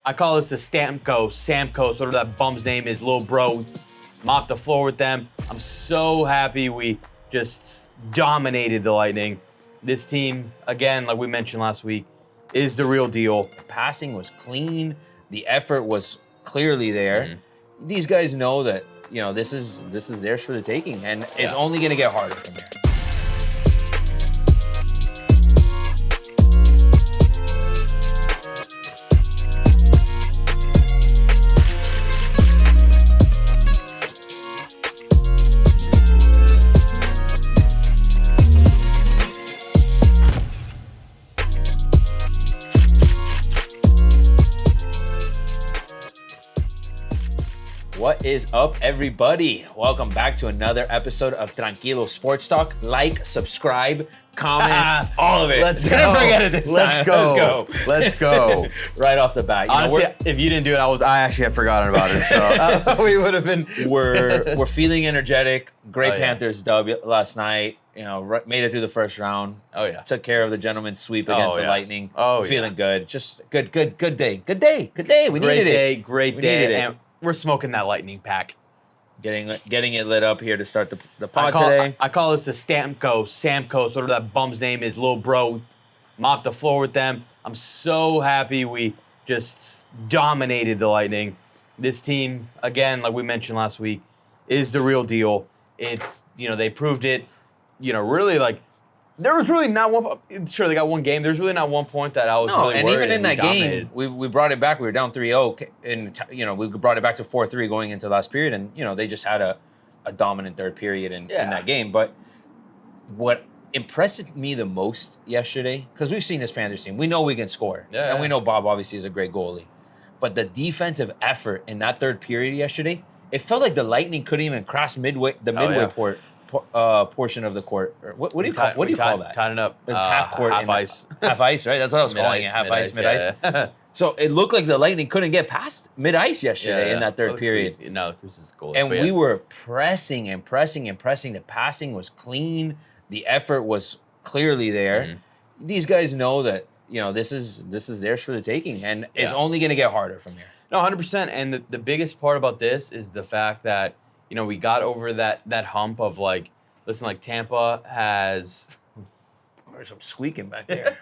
I call this the Samcoast, whatever that bum's name is, little bro. Mopped the floor with them. I'm so happy we just dominated the Lightning. This team, again, like we mentioned last week, is the real deal. The passing was clean. The effort was clearly there. These guys know that, this is theirs for the taking, and it's only going to get harder from here. What is up, everybody? Welcome back to another episode of Tranquilo Sports Talk. Like, subscribe, comment, all of it. Let's go. Gonna forget it this time. Let's go. Right off the bat. Honestly, if you didn't do it, I actually had forgotten about it. So we would have been. We're feeling energetic. Great Panthers dub last night. Made it through the first round. Oh yeah. Took care of the gentleman's sweep against the Lightning. Oh yeah. Feeling good. Just good day. Good day. We needed it. Great day. And we're smoking that Lightning pack. Getting it lit up here to start the pod today. I call this the Samcoast, whatever that bum's name is, little bro. Mopped the floor with them. I'm so happy we just dominated the Lightning. This team, again, like we mentioned last week, is the real deal. It's, they proved it, really like, there was really not one, sure they got one game, there's really not one point that I was really worried. And even in that dominated. game, we brought it back. We were down 3-0, and we brought it back to 4-3 going into the last period, and they just had a dominant third period in that game. But what impressed me the most yesterday, because we've seen this Panthers team, we know we can score, and we know Bob obviously is a great goalie, but the defensive effort in that third period yesterday, it felt like the Lightning couldn't even cross the midway portion of the court. What do you call that? Tied it up. It's half court, half ice. Half ice, right? That's what I was calling it. Half ice, mid ice. Yeah. So it looked like the Lightning couldn't get past mid ice yesterday in that third period. No, Cruz is goal. And we were pressing. The passing was clean. The effort was clearly there. These guys know that this is theirs for the taking, and it's only going to get harder from here. No, 100%. And the biggest part about this is the fact that, we got over that hump of Tampa has... There's some squeaking back there.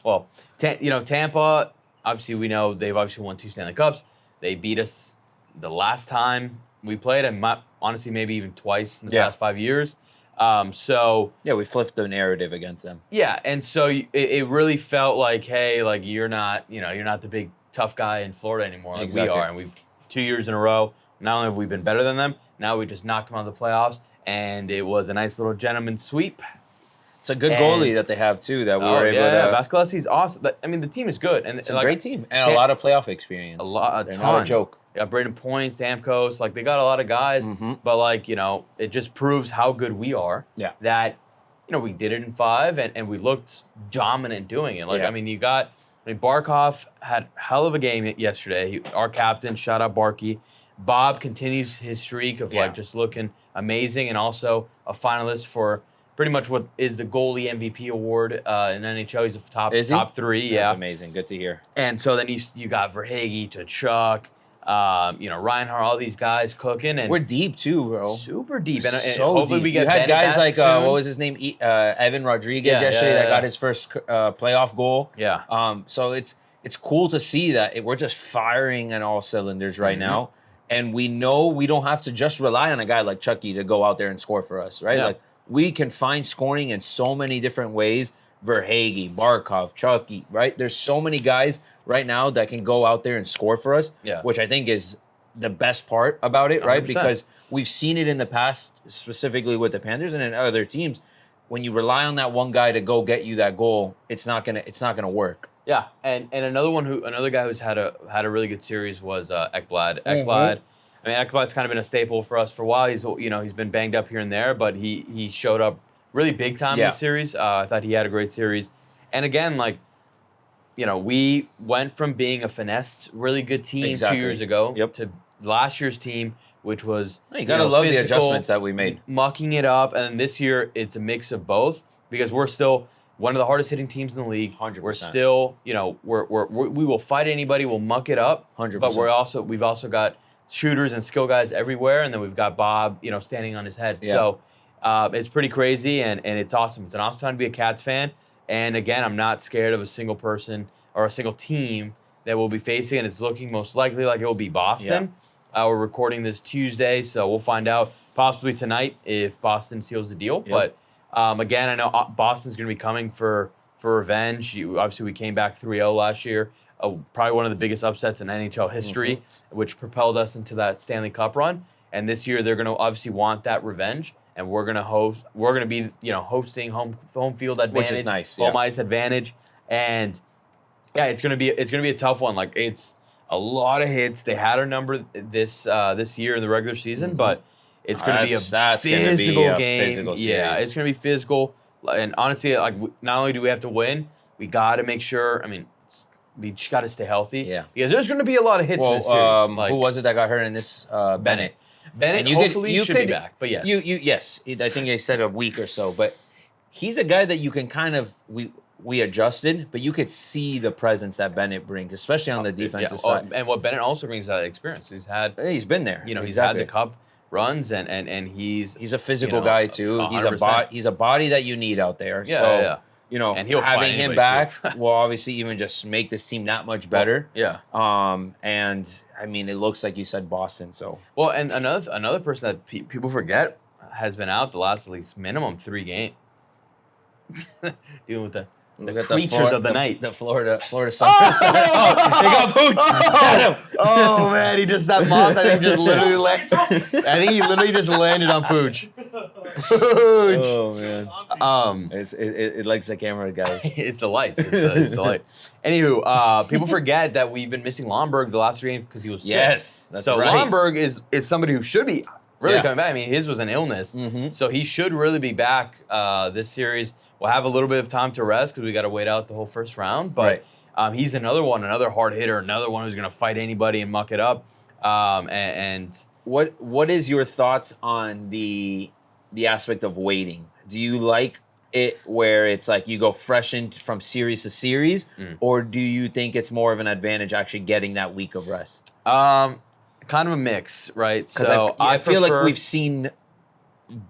Well, Tampa, obviously we know they've obviously won 2 Stanley Cups. They beat us the last time we played, and honestly maybe even twice in the past 5 years. We flipped the narrative against them. Yeah, and so it really felt like, hey, like you're not the big tough guy in Florida anymore, like we are, and we've 2 years in a row. Not only have we been better than them, now we just knocked them out of the playoffs, and it was a nice little gentleman's sweep. It's a good goalie that they have too. That we were able to. Vasquez is awesome. I mean, the team is good, and it's a great team, and a lot of playoff experience. A ton. Not a joke. Yeah, Braden Point, Stamkos, they got a lot of guys, but it just proves how good we are. Yeah. That, we did it in 5, and we looked dominant doing it. Barkov had hell of a game yesterday. Our captain, shout out Barky. Bob continues his streak of just looking amazing, and also a finalist for pretty much what is the goalie MVP award in NHL. He's a top 3. That's amazing. Good to hear. And so then you got Verhaeghe, Tkachuk, Reinhart, all these guys cooking, and we're deep too, bro. Super deep, and so hopefully deep. we get. You had guys like soon. what was his name, Evan Rodriguez yesterday that got his first playoff goal. Yeah. So it's cool to see that we're just firing on all cylinders right now, and we know we don't have to just rely on a guy like Chucky to go out there and score for us, right? Yeah. We can find scoring in so many different ways. Verhaeghe, Barkov, Chucky, right? There's so many guys right now that can go out there and score for us, which I think is the best part about it, right? 100%. Because we've seen it in the past, specifically with the Panthers and in other teams. When you rely on that one guy to go get you that goal, it's not gonna work. Yeah, and another guy who's had a really good series was Ekblad. Ekblad. I mean, Ekblad's kind of been a staple for us for a while. He's been banged up here and there, but he showed up really big time in this series. I thought he had a great series, and again, we went from being a finesse, really good team 2 years ago to last year's team, which was you gotta love physical, the adjustments that we made, mucking it up, and then this year it's a mix of both because we're still one of the hardest hitting teams in the league. 100%. We're still, we will fight anybody. We'll muck it up. 100%. But we've also got shooters and skill guys everywhere, and then we've got Bob, standing on his head. Yeah. So it's pretty crazy, and it's awesome. It's an awesome time to be a Cats fan. And again, I'm not scared of a single person or a single team that we'll be facing, and it's looking most likely like it will be Boston. Yeah. We're recording this Tuesday, so we'll find out possibly tonight if Boston seals the deal. Yep. But again, I know Boston's going to be coming for revenge. Obviously, we came back 3-0 last year. Probably one of the biggest upsets in NHL history, which propelled us into that Stanley Cup run. And this year, they're going to obviously want that revenge, and we're going to host. We're going to be, hosting home field advantage, which is nice, home ice advantage, and yeah, it's going to be a tough one. Like, it's a lot of hits. They had our number this year in the regular season, but it's going to be a physical game. Physical series. Yeah, it's going to be physical. And honestly, like, not only do we have to win, we got to make sure. I mean, we just got to stay healthy. Yeah, because there's going to be a lot of hits in this series. Who was it that got hurt in this? Bennett. Bennett hopefully should be back, but yes. Yes, I think they said a week or so, but he's a guy that you can kind of we adjusted, but you could see the presence that Bennett brings, especially on the defensive side. And what Bennett also brings is that experience. He's been there. He's had the cup runs, and he's a physical guy too. 100%. He's a body that you need out there. Yeah, so, yeah. And having him back will obviously even just make this team that much better. Yeah. And I mean, it looks like you said Boston. So and another person that people forget has been out the last at least minimum 3 games. Dealing with the creatures of the night. The Florida Summers. They got Pooch. Oh man, that moth. I think literally landed. I think he literally just landed on Pooch. Oh man. It likes the camera, guys. It's the lights. It's the light. Anywho, people forget that we've been missing Lomberg the last 3 games because he was sick. Yes, that's so right. Lomberg is somebody who should be really coming back. I mean, his was an illness, so he should really be back this series. We'll have a little bit of time to rest because we got to wait out the whole first round. But he's another hard hitter, another one who's going to fight anybody and muck it up. And what is your thoughts on the aspect of waiting? Do you like it where it's like you go fresh in from series to series, or do you think it's more of an advantage actually getting that week of rest? Kind of a mix, right? Because I feel like we've seen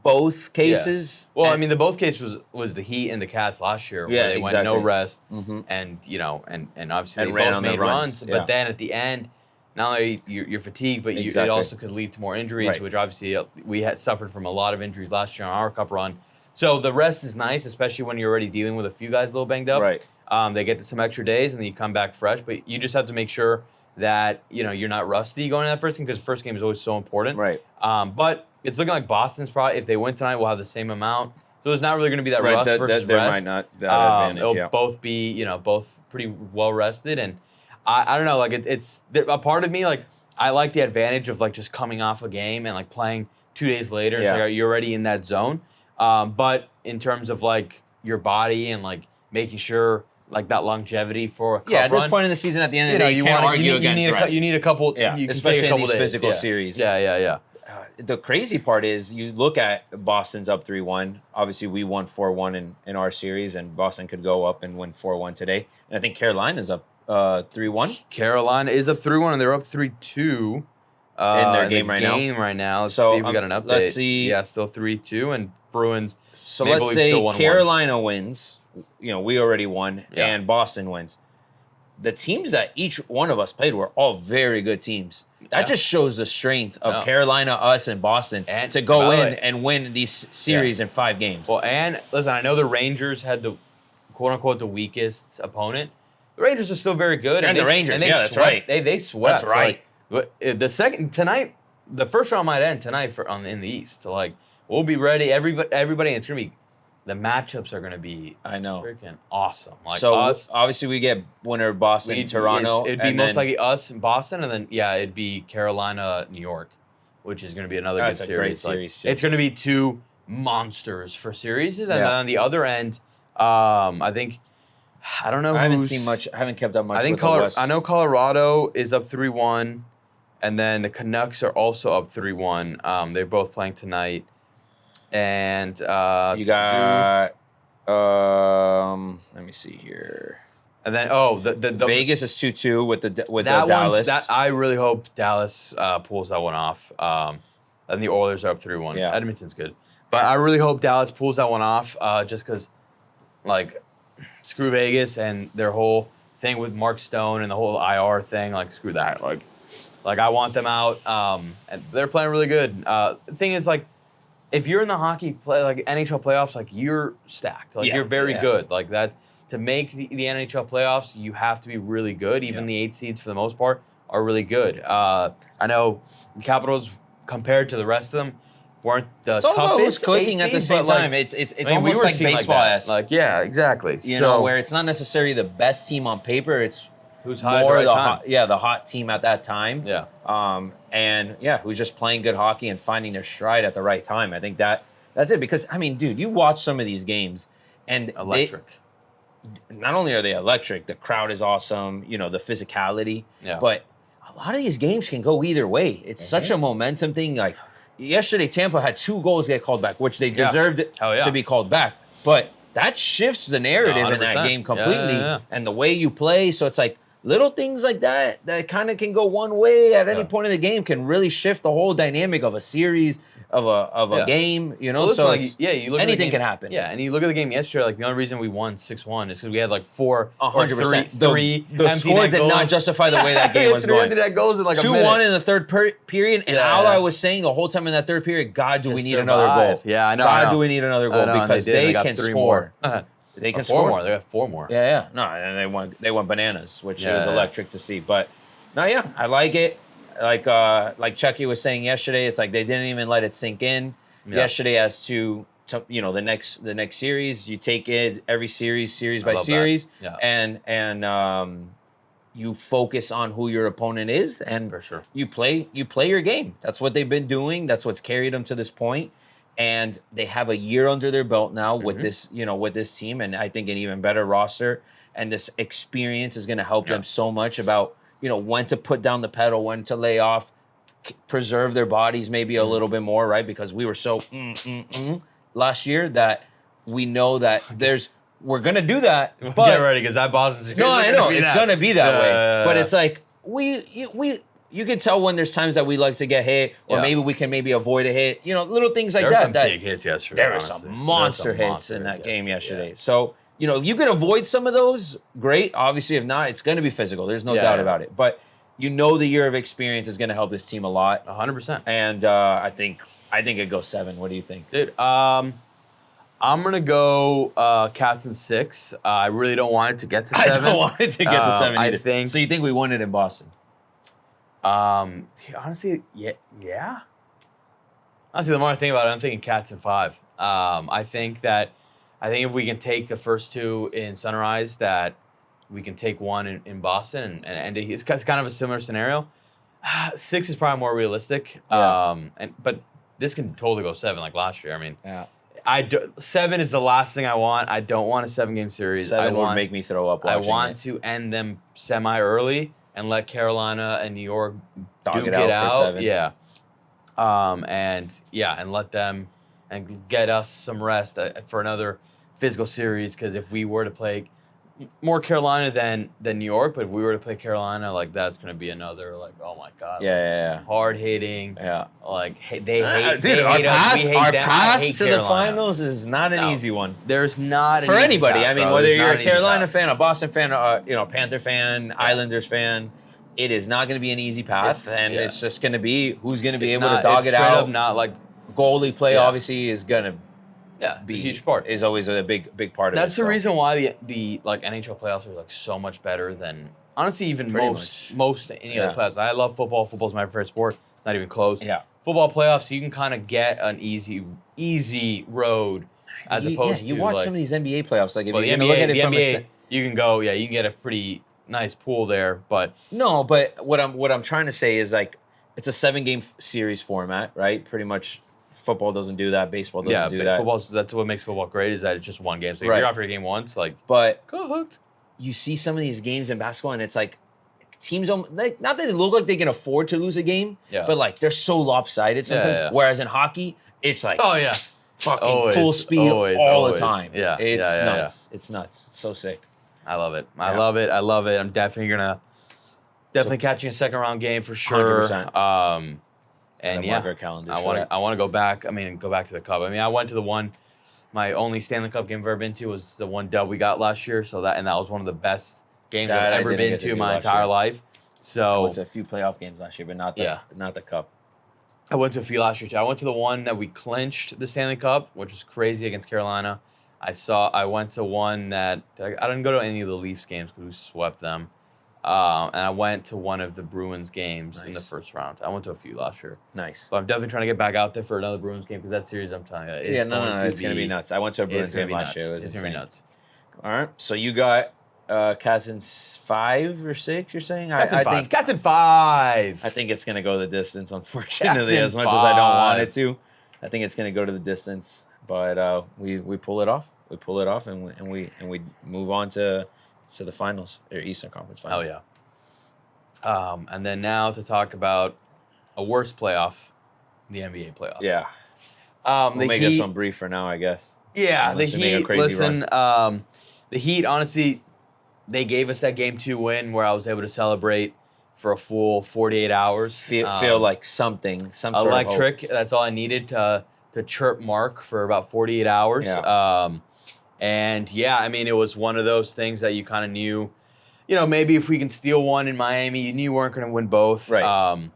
both cases. Yeah. Well, I mean, the both case was the Heat and the Cats last year, where they went no rest, and and obviously they both made runs. But then at the end, not only you're fatigued, but it also could lead to more injuries, which obviously we had suffered from a lot of injuries last year on our Cup run. So the rest is nice, especially when you're already dealing with a few guys a little banged up. Right. They get some extra days, and then you come back fresh. But you just have to make sure that you're not rusty going to that first game, because the first game is always so important. Right. But it's looking like Boston's probably, if they win tonight, will have the same amount. So it's not really going to be that rust versus there rest. Might not that advantage. It'll both be, both pretty well rested, and I don't know, like it's a part of me, like I like the advantage of like just coming off a game and like playing 2 days later. It's like you're already in that zone. But in terms of like your body and like making sure like that longevity for a cup at this run, point in the season, at the end of the day, you can't argue against rest. You need a couple, especially in these physical series. Yeah. The crazy part is you look at Boston's up 3-1. Obviously, we won 4-1 in our series, and Boston could go up and win 4-1 today. And I think Carolina's up 3-1. Carolina is up 3-1, and they're up 3-2 in their game right now. Let's see if we got an update. Let's see. Yeah, still 3-2, and Bruins. So let's say Carolina wins. We already won, and Boston wins. The teams that each one of us played were all very good teams. That just shows the strength of Carolina, us, and Boston to go in and win these series in 5 games. Well, and listen, I know the Rangers had the quote-unquote the weakest opponent. The Rangers are still very good. And the Rangers, that's right. They swept. That's right. So like, the first round might end tonight in the East. So like, we'll be ready. Everybody, it's going to be, the matchups are going to be freaking awesome. Like, so us, obviously we get winner Boston, Toronto. It'd be most likely us and Boston, and then it'd be Carolina, New York, which is going to be another good series. Great series. It's going to be 2 monsters for series, and then on the other end, I think I don't know. I haven't seen much. I haven't kept up much. I think I know Colorado is up 3-1, and then the Canucks are also up 3-1. They're both playing tonight. And you got Let me see here. And then the Vegas is 2-2 with the that Dallas. That I really hope Dallas pulls that one off. And the Oilers are up 3-1. Yeah. Edmonton's good, but I really hope Dallas pulls that one off. Just because, like, screw Vegas and their whole thing with Mark Stone and the whole IR thing. Like, screw that. Like I want them out. And they're playing really good. The thing is, like, if you're in the hockey play, like NHL playoffs, like, you're stacked. Like, you're very good. Like, that to make the NHL playoffs, you have to be really good. Even the 8 seeds, for the most part, are really good. I know the Capitals, compared to the rest of them, weren't the toughest. All was clicking at the same time. It's almost like baseball-esque. Like, yeah, exactly. You know, where it's not necessarily the best team on paper. It's who's hot more at the right time. the hot team at that time. Yeah. And who's just playing good hockey and finding their stride at the right time. I think that's it. Because I mean, dude, you watch some of these games and electric. Not only are they electric, the crowd is awesome. You know, the physicality. Yeah. But a lot of these games can go either way. It's such a momentum thing. Like yesterday, Tampa had 2 goals get called back, which they deserved to be called back. But that shifts the narrative in that game completely and the way you play. So it's like little things like that kind of can go one way at any point in the game can really shift the whole dynamic of a series, of a game, you know. Well, so you look anything can happen. Yeah, and you look at the game yesterday. Like, the only reason we won 6-1 is because we had like 4 100%. three the score did not justify the way that game was going. 3 empty net goals in like 2-1 in the third period, and all I was saying the whole time in that third period, God, do we need another goal? Yeah, I know. God, do we need another goal because they can score. They can score more. They got 4 more. Yeah. No, and they won bananas, which was electric to see. But no, I like it. Like Chucky was saying yesterday, it's like they didn't even let it sink in. Yesterday, as to you know, the next series, you take it every series by series, and you focus on who your opponent is, and for sure you play your game. That's what they've been doing. That's what's carried them to this point. And they have a year under their belt now with this, with this team, and I think an even better roster. And this experience is going to help them so much about, when to put down the pedal, when to lay off, preserve their bodies maybe a little bit more, right? Because we were so last year that we know that we're going to do that. But get ready, because that Boston series. No, I know it's going to be that way. But it's like you can tell when there's times that we like to get hit, or maybe we can avoid a hit. Little things like that. There were some big hits yesterday. There were some monster hits in that game yesterday. So, if you can avoid some of those, great. Obviously, if not, it's going to be physical. There's no doubt about it. But the year of experience is going to help this team a lot. 100%. And I think it goes 7. What do you think? Dude, I'm going to go Captain 6. I really don't want it to get to 7. I don't want it to get to 7 either. I think. So you think we won it in Boston? Honestly, yeah. Honestly, the more I think about it, I'm thinking Cats in 5. I think if we can take the first 2 in Sunrise, that we can take 1 in Boston, and it's kind of a similar scenario. 6 is probably more realistic. But this can totally go 7 like last year. I mean, 7 is the last thing I want. I don't want a 7-game series. 7 would make me throw up. I want to end them semi-early and let Carolina and New York duke it out for 7. Yeah. And let them and get us some rest for another physical series. Because if we were to play more Carolina than New York, but if we were to play Carolina, like, that's going to be another, like, oh my God. Yeah. Hard hitting. Yeah. Like, they hate, dude, they hate us. We hate our them. path I hate to Carolina. the finals is not an easy one. There's not for anybody. Path, I mean, bro. whether There's you're not a Carolina fan, a Boston fan, Panther fan, Islanders fan, it is not going to be an easy path, it's just going to be who's going to be able to dog it out. Not like goalie play, obviously, is going to be a huge part. Is always a big part of it. That's the reason why the like NHL playoffs are like so much better than, honestly, even most any other playoffs. I love football. Football's my favorite sport. It's not even close. Yeah. Football playoffs, you can kind of get an easy road as opposed to you watch some of these NBA playoffs. Like if the you NBA, look at it the from NBA, you can go. Yeah, you can get a pretty nice pool there. But no, but what I'm trying to say is, like, it's a 7-game series format, right? Pretty much. Football doesn't do that. Baseball doesn't do that. That's what makes football great, is that it's just one game. So if you're off your game once, but go hooked. You see some of these games in basketball, and it's like teams don't, like, not that they look like they can afford to lose a game, but like they're so lopsided sometimes. Whereas in hockey, it's like, fucking full speed all the time. Yeah, it's nuts. Yeah. It's nuts. It's so sick. I love it. I love it. I'm definitely catching a second round game for sure. 100%. And mark our calendars I want to go back. I mean, go back to the Cup. I mean, I went to the one. My only Stanley Cup game I've ever been to was the one dub we got last year. So that was one of the best games I've ever been to in my entire life. So I went to a few playoff games last year, but not the Cup. I went to a few last year too. I went to the one that we clinched the Stanley Cup, which was crazy against Carolina. I went to one that I didn't go to any of the Leafs games because we swept them. And I went to one of the Bruins games in the first round. I went to a few last year. Nice. So I'm definitely trying to get back out there for another Bruins game because that series, I'm telling you, it's going to be nuts. I went to a Bruins game last year. It's going to be nuts. All right. So you got Cats in 5 or 6, you're saying? Cats in 5. I think it's going to go the distance, unfortunately, as much as I don't want it to. I think it's going to go to the distance. But we pull it off. We pull it off, and we move on to the finals, or Eastern Conference Finals. Oh yeah. And then now to talk about a worse playoff, the NBA playoffs. Yeah. We'll make this one brief for now, I guess. Yeah, the Heat. Listen, the Heat. Honestly, they gave us that Game 2 win where I was able to celebrate for a full 48 hours. Feel like some sort of electric. That's all I needed to chirp Mark for about 48 hours. Yeah. And yeah, I mean, it was one of those things that you kind of knew, maybe if we can steal one in Miami, you knew you weren't going to win both. Right.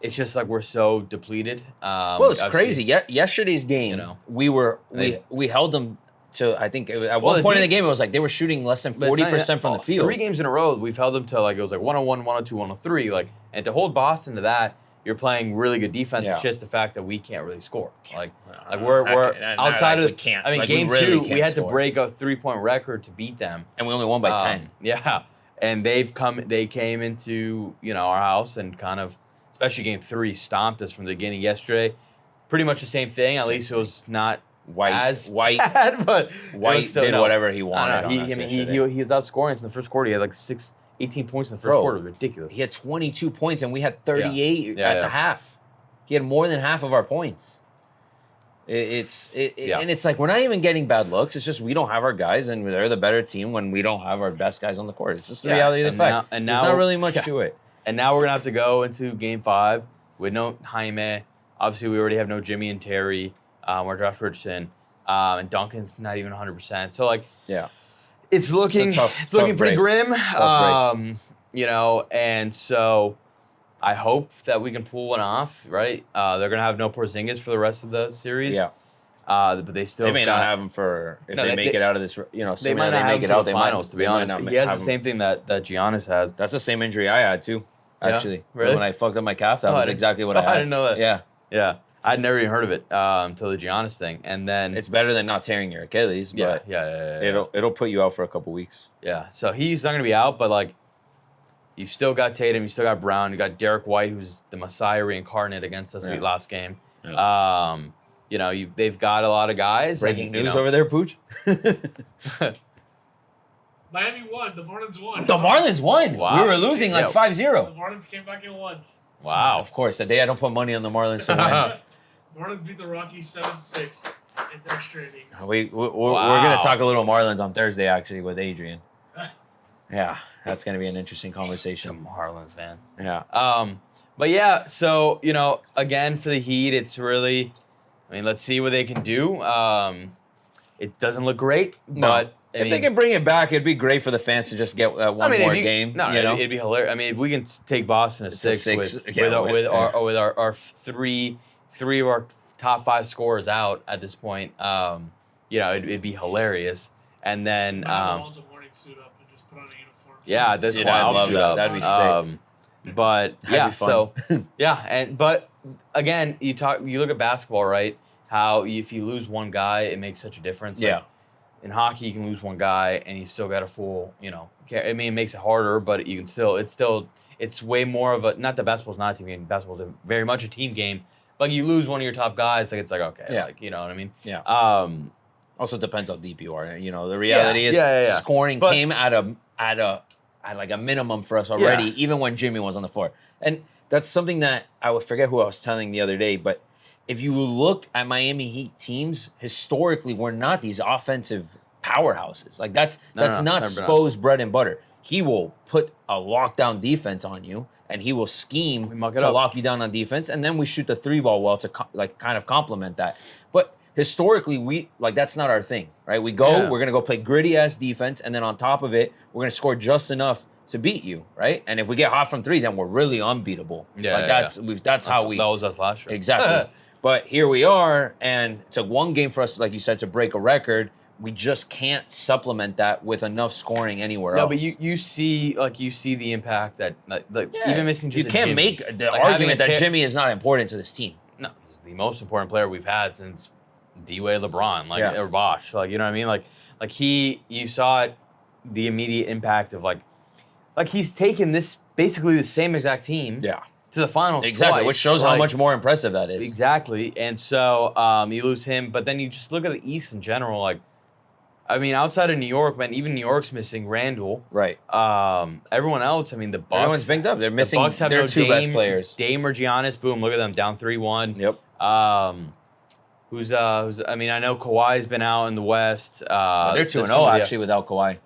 It's just like we're so depleted. Well, it's crazy. Yesterday's game, we held them to, I think, at one point in the game, it was like they were shooting less than 40% from the field. 3 games in a row, we've held them to it was like 101, 102, 103. And to hold Boston to that, you're playing really good defense. Yeah. It's just the fact that we can't really score. We're outside of. I mean, game 2, we had to break a 3-point record to beat them, and we only won by 10. Yeah, and they came into our house and kind of, especially game 3, stomped us from the beginning yesterday. Pretty much the same thing. At least it was not as bad, but White did whatever he wanted. He was outscoring us in the first quarter. He had 18 points in the first quarter. Ridiculous. He had 22 points, and we had 38 at the half. He had more than half of our points. And it's like we're not even getting bad looks. It's just we don't have our guys, and they're the better team when we don't have our best guys on the court. It's just the reality of the fact. There's not really much to it. And now we're going to have to go into Game 5 with no Jaime. Obviously, we already have no Jimmy and Terry or Josh Richardson. And Duncan's not even 100%. So, it's looking pretty grim, and so I hope that we can pull one off, right? They're gonna have no Porzingis for the rest of the series. Yeah. But they may not have him for if they make it out of this. They might not make it out the finals. To be honest, he has the same thing that Giannis has. That's the same injury I had too. Actually, yeah? Really? When I fucked up my calf, that was exactly what I had. I didn't know that. Yeah. I'd never even heard of it until the Giannis thing, and then it's better than not tearing your Achilles. But it'll put you out for a couple weeks. Yeah, so he's not gonna be out, but you've still got Tatum, you still got Brown, you got Derek White, who's the Messiah reincarnate against us last game. Yeah. They've got a lot of guys. Breaking news over there, Pooch. Miami won. The Marlins won. The Marlins won. Wow. We were losing 5-0. The Marlins came back and won. Wow. Of course, the day I don't put money on the Marlins to win. Marlins beat the Rockies 7-6 in extra innings. We're going to talk a little Marlins on Thursday, actually, with Adrian. Yeah, that's going to be an interesting conversation. The Marlins, man. Yeah. But yeah, so, again, for the Heat, it's really, let's see what they can do. It doesn't look great, but if they can bring it back, it'd be great for the fans to just get one more game. No, it'd be hilarious. If we can take Boston to 6 with our three of our top 5 scorers out at this point, it'd be hilarious. And then morning suit up and just put on a uniform. Yeah, that's why I'll suit up. That'd be sick. But so but again, you look at basketball, right? How if you lose one guy, it makes such a difference. Yeah. In hockey, you can lose one guy and you still got a full, it makes it harder, but you can still, it's way more of a, not that basketball's not a team game, basketball's very much a team game, but you lose one of your top guys, it's like, okay, you know what I mean? Yeah. Also depends how deep you are. The reality is scoring came at a minimum for us already, even when Jimmy was on the floor. And that's something that I would forget who I was telling the other day, but if you look at Miami Heat teams, historically, we're not these offensive powerhouses. Like that's not never been Spo's bread and butter. He will put a lockdown defense on you, and he will scheme to lock you down on defense, and then we shoot the 3-ball well to kind of complement that. But historically, that's not our thing, right? We're gonna go play gritty ass defense, and then on top of it, we're gonna score just enough to beat you, right? And if we get hot from 3, then we're really unbeatable. That's how we. That was us last year. Exactly. But here we are, and it took one game for us, like you said, to break a record. We just can't supplement that with enough scoring anywhere else. No, but you see the impact that even missing just you can't make the argument that Jimmy is not important to this team. No, he's the most important player we've had since D-Wade, LeBron, or Bosh. You know what I mean? You saw it, the immediate impact of he's taken this basically the same exact team to the finals exactly, twice, which shows how much more impressive that is. Exactly, and so you lose him, but then you just look at the East in general, outside of New York, man, even New York's missing Randall. Right. Everyone else, the Bucks. Everyone's banged up. They're missing their two best players. Dame or Giannis, boom, look at them, down 3-1. Yep. I know Kawhi's been out in the West. They're 2-0 actually without Kawhi.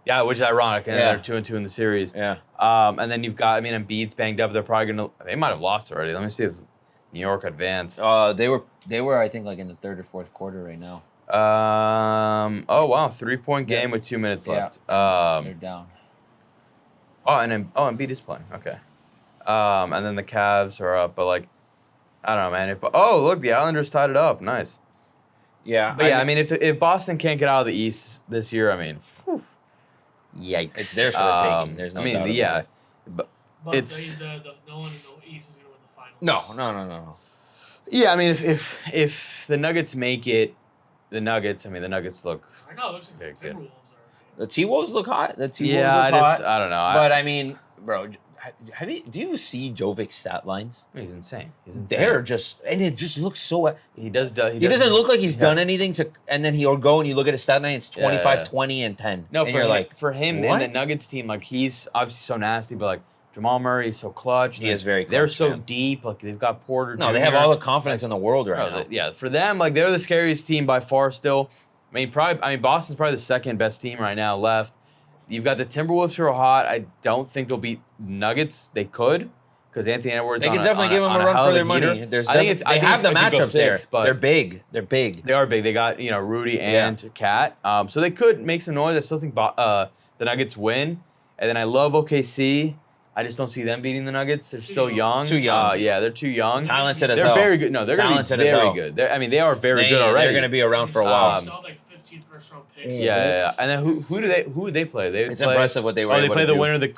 Yeah, which is ironic, and they're 2-2 in the series. Yeah. And then you've got, Embiid's banged up. They're probably they might have lost already. Let me see if New York advanced. They were I think in the third or fourth quarter right now. Oh wow, 3-point game with 2 minutes left. They're down. Embiid is playing. Okay. And then the Cavs are up, but I don't know, man. Look, the Islanders tied it up. Nice. Yeah. But if Boston can't get out of the East this year, yikes. It's theirs for the taking. There's no doubt about it. But it's no one in the East is going to win the finals. No. Yeah, if the Nuggets make it, the Nuggets look. I know, it looks like the Timberwolves are. The T-Wolves look hot. I don't know. But bro, do you see Jovic's stat lines? He's insane. They're and it just looks so. He doesn't look like he's done anything and then he'll go and you look at his stat line, it's 25, 20, and 10. No, and for him and the Nuggets team, he's obviously so nasty, but Jamal Murray is so clutch. He is very clutch. They're so deep. They've got Porter. No, Jr. They have all the confidence in the world right now. For them, they're the scariest team by far still. Boston's probably the second best team right now left. You've got the Timberwolves who are hot. I don't think they'll beat Nuggets. They could, because Anthony Edwards. They could definitely give them a run for their money. They have the matchups there, but they're big. They're big. They are big. They got Rudy and Cat. So they could make some noise. I still think the Nuggets win. And then I love OKC. I just don't see them beating the Nuggets. They're still young. Too young. They're too young. Talented as hell. hell. They're very good. No, they're going to be very good. They are very good already. They're going to be around for a while. Still have 15 first-round picks. Yeah. And then who would they play? It's impressive what they were able to do. They play the winner of the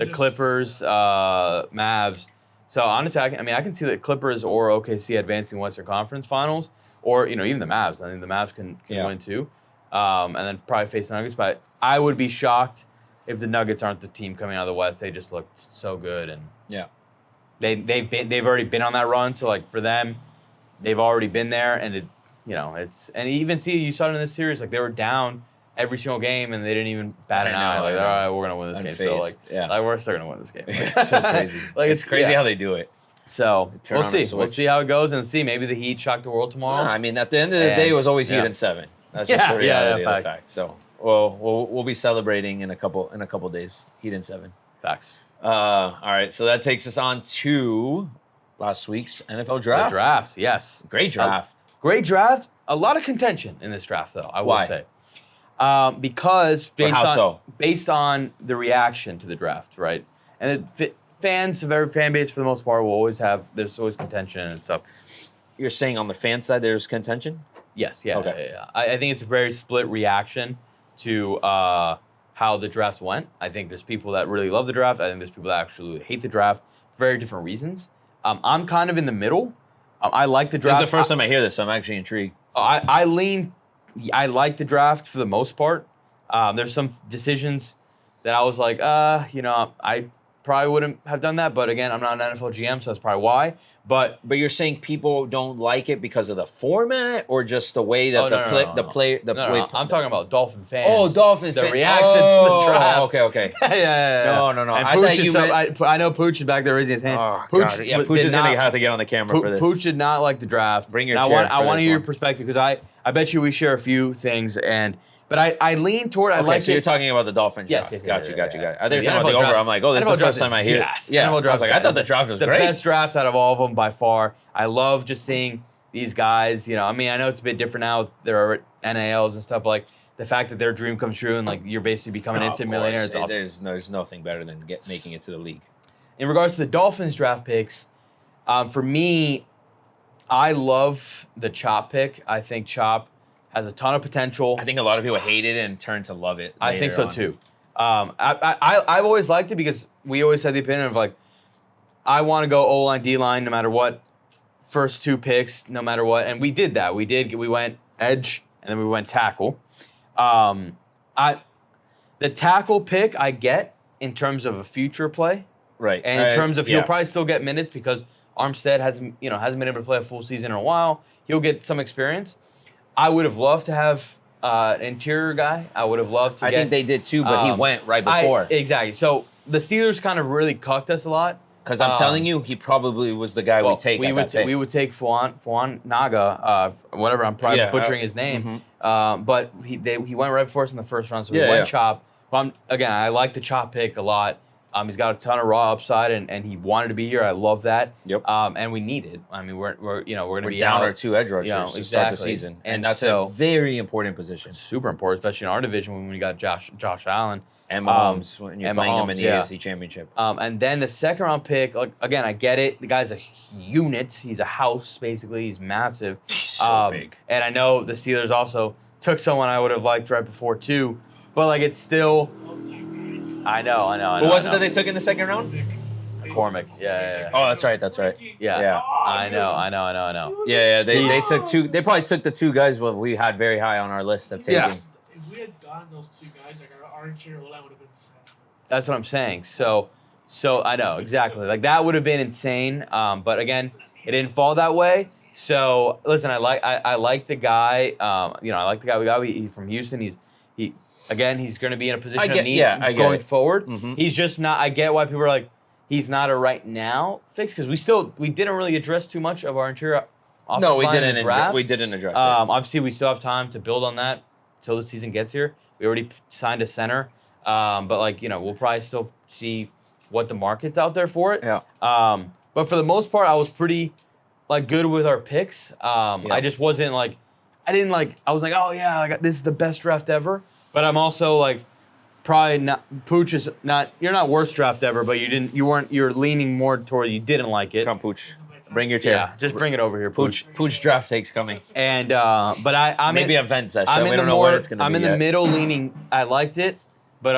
Clippers, Mavs. So honestly, I can see the Clippers or OKC advancing Western Conference Finals, or even the Mavs. I think the Mavs can win too, and then probably face the Nuggets. But I would be shocked if the Nuggets aren't the team coming out of the West. They just looked so good, and they've already been on that run. So for them, they've already been there, and you saw it in this series. They were down every single game, and they didn't even bat an eye. All right, we're gonna win this game. So we're still gonna win this game. It's so crazy. It's crazy how they do it. So we'll see. We'll see how it goes, and see maybe the Heat shock the world tomorrow. At the end of the day, it was always Heat in 7. That's just the reality of the fact. So we'll be celebrating in a couple days. Heat in 7. Facts. All right, so that takes us on to last week's NFL draft. The draft, yes. Great draft. Great draft. A lot of contention in this draft, though, I will say. Because based on the reaction to the draft, right? And fans of every fan base, for the most part, there's always contention and stuff. You're saying on the fan side there's contention? Yes, yeah. Okay. Yeah. I think it's a very split reaction to how the draft went. I think there's people that really love the draft. I think there's people that actually hate the draft for very different reasons. I'm kind of in the middle. I like the draft. This is the first time I hear this, so I'm actually intrigued. I like the draft for the most part. There's some decisions that I was like, I probably wouldn't have done that. But again, I'm not an NFL GM, so that's probably why. But you're saying people don't like it because of the format, or just the way that No, I'm talking about Dolphin fans. Oh, Dolphins the fans. reaction to the draft. Okay. Yeah. No. And I thought you meant... I know Pooch is back there raising his hand. Oh, Pooch, God. Yeah, Pooch is gonna have to get on the camera for this. Pooch did not like the draft. Bring your chair. I want to hear your one. perspective, because I bet you we share a few things, but I lean toward. I like. So you're talking about the Dolphins draft. Yes. Got you. I thought you were The talking about the over. I'm like, oh, this is the first time I hear. Yeah. I was like, I thought the draft was the great. best draft out of all of them by far. I love just seeing these guys. I mean, I know it's a bit different now. There are NALs and stuff, like the fact that their dream comes true and like you're basically becoming an instant millionaire. It's awesome. There's nothing better than making it to the league. In regards to the Dolphins draft picks, for me, I love the Chop pick. I think Chop has a ton of potential. I think a lot of people hate it and turn to love it. I think so too. I've always liked it because we always had the opinion of like, I want to go O-line, D-line, no matter what. First 2 picks, no matter what. And we did that. We went edge, and then we went tackle. The tackle pick I get in terms of a future play. Right. And in terms of he'll probably still get minutes because Armstead hasn't been able to play a full season in a while. He'll get some experience. I would have loved to have an interior guy. I would have loved to I think they did too, but he went right before. Exactly. So the Steelers kind of really cucked us a lot. Because I'm telling you, he probably was the guy we take. We would take Fuan Naga, whatever. I'm probably butchering his name. But he went right before us in the first round, so we went Chop. But I like the Chop pick a lot. He's got a ton of raw upside, and he wanted to be here. I love that. Yep. And we need it. I mean, we're gonna be down out, our 2 edge rushers to start the season, and that's a very important position. Super important, especially in our division when we got Josh Allen. And Mahomes, when you're playing him in the AFC Championship. And then the second round pick, like again, I get it. The guy's a unit. He's a house, basically. He's massive. He's so big. And I know the Steelers also took someone I would have liked right before too. But like it's still. I know. Who was it that they took in the second round? McCormick. Yeah. Oh, that's right. Yeah. I know. Yeah. They took 2. They probably took the 2 guys we had very high on our list of taking. Yeah. If we had gotten those 2 guys, like our interior line would have been set. That's what I'm saying. So I know exactly. Like that would have been insane. But again, it didn't fall that way. So listen, I like the guy. I like the guy we got. He's from Houston. He's going to be in a position of need going forward. Mm-hmm. He's just not. I get why people are like, he's not a right now fix because we didn't really address too much of our interior. No, we didn't. We didn't address it. Obviously, we still have time to build on that until the season gets here. We already signed a center, but we'll probably still see what the market's out there for it. Yeah. But for the most part, I was pretty good with our picks. I just wasn't I was like, oh yeah, this is the best draft ever. But I'm also probably not. Pooch is not. You're not worst draft ever, but you're leaning more toward you didn't like it. Come, Pooch. Bring your chair. Yeah, just bring it over here, Pooch. Pooch draft takes coming. And but I'm maybe in, a vent session. We don't know what it's gonna be. I'm in the middle, leaning. I liked it, but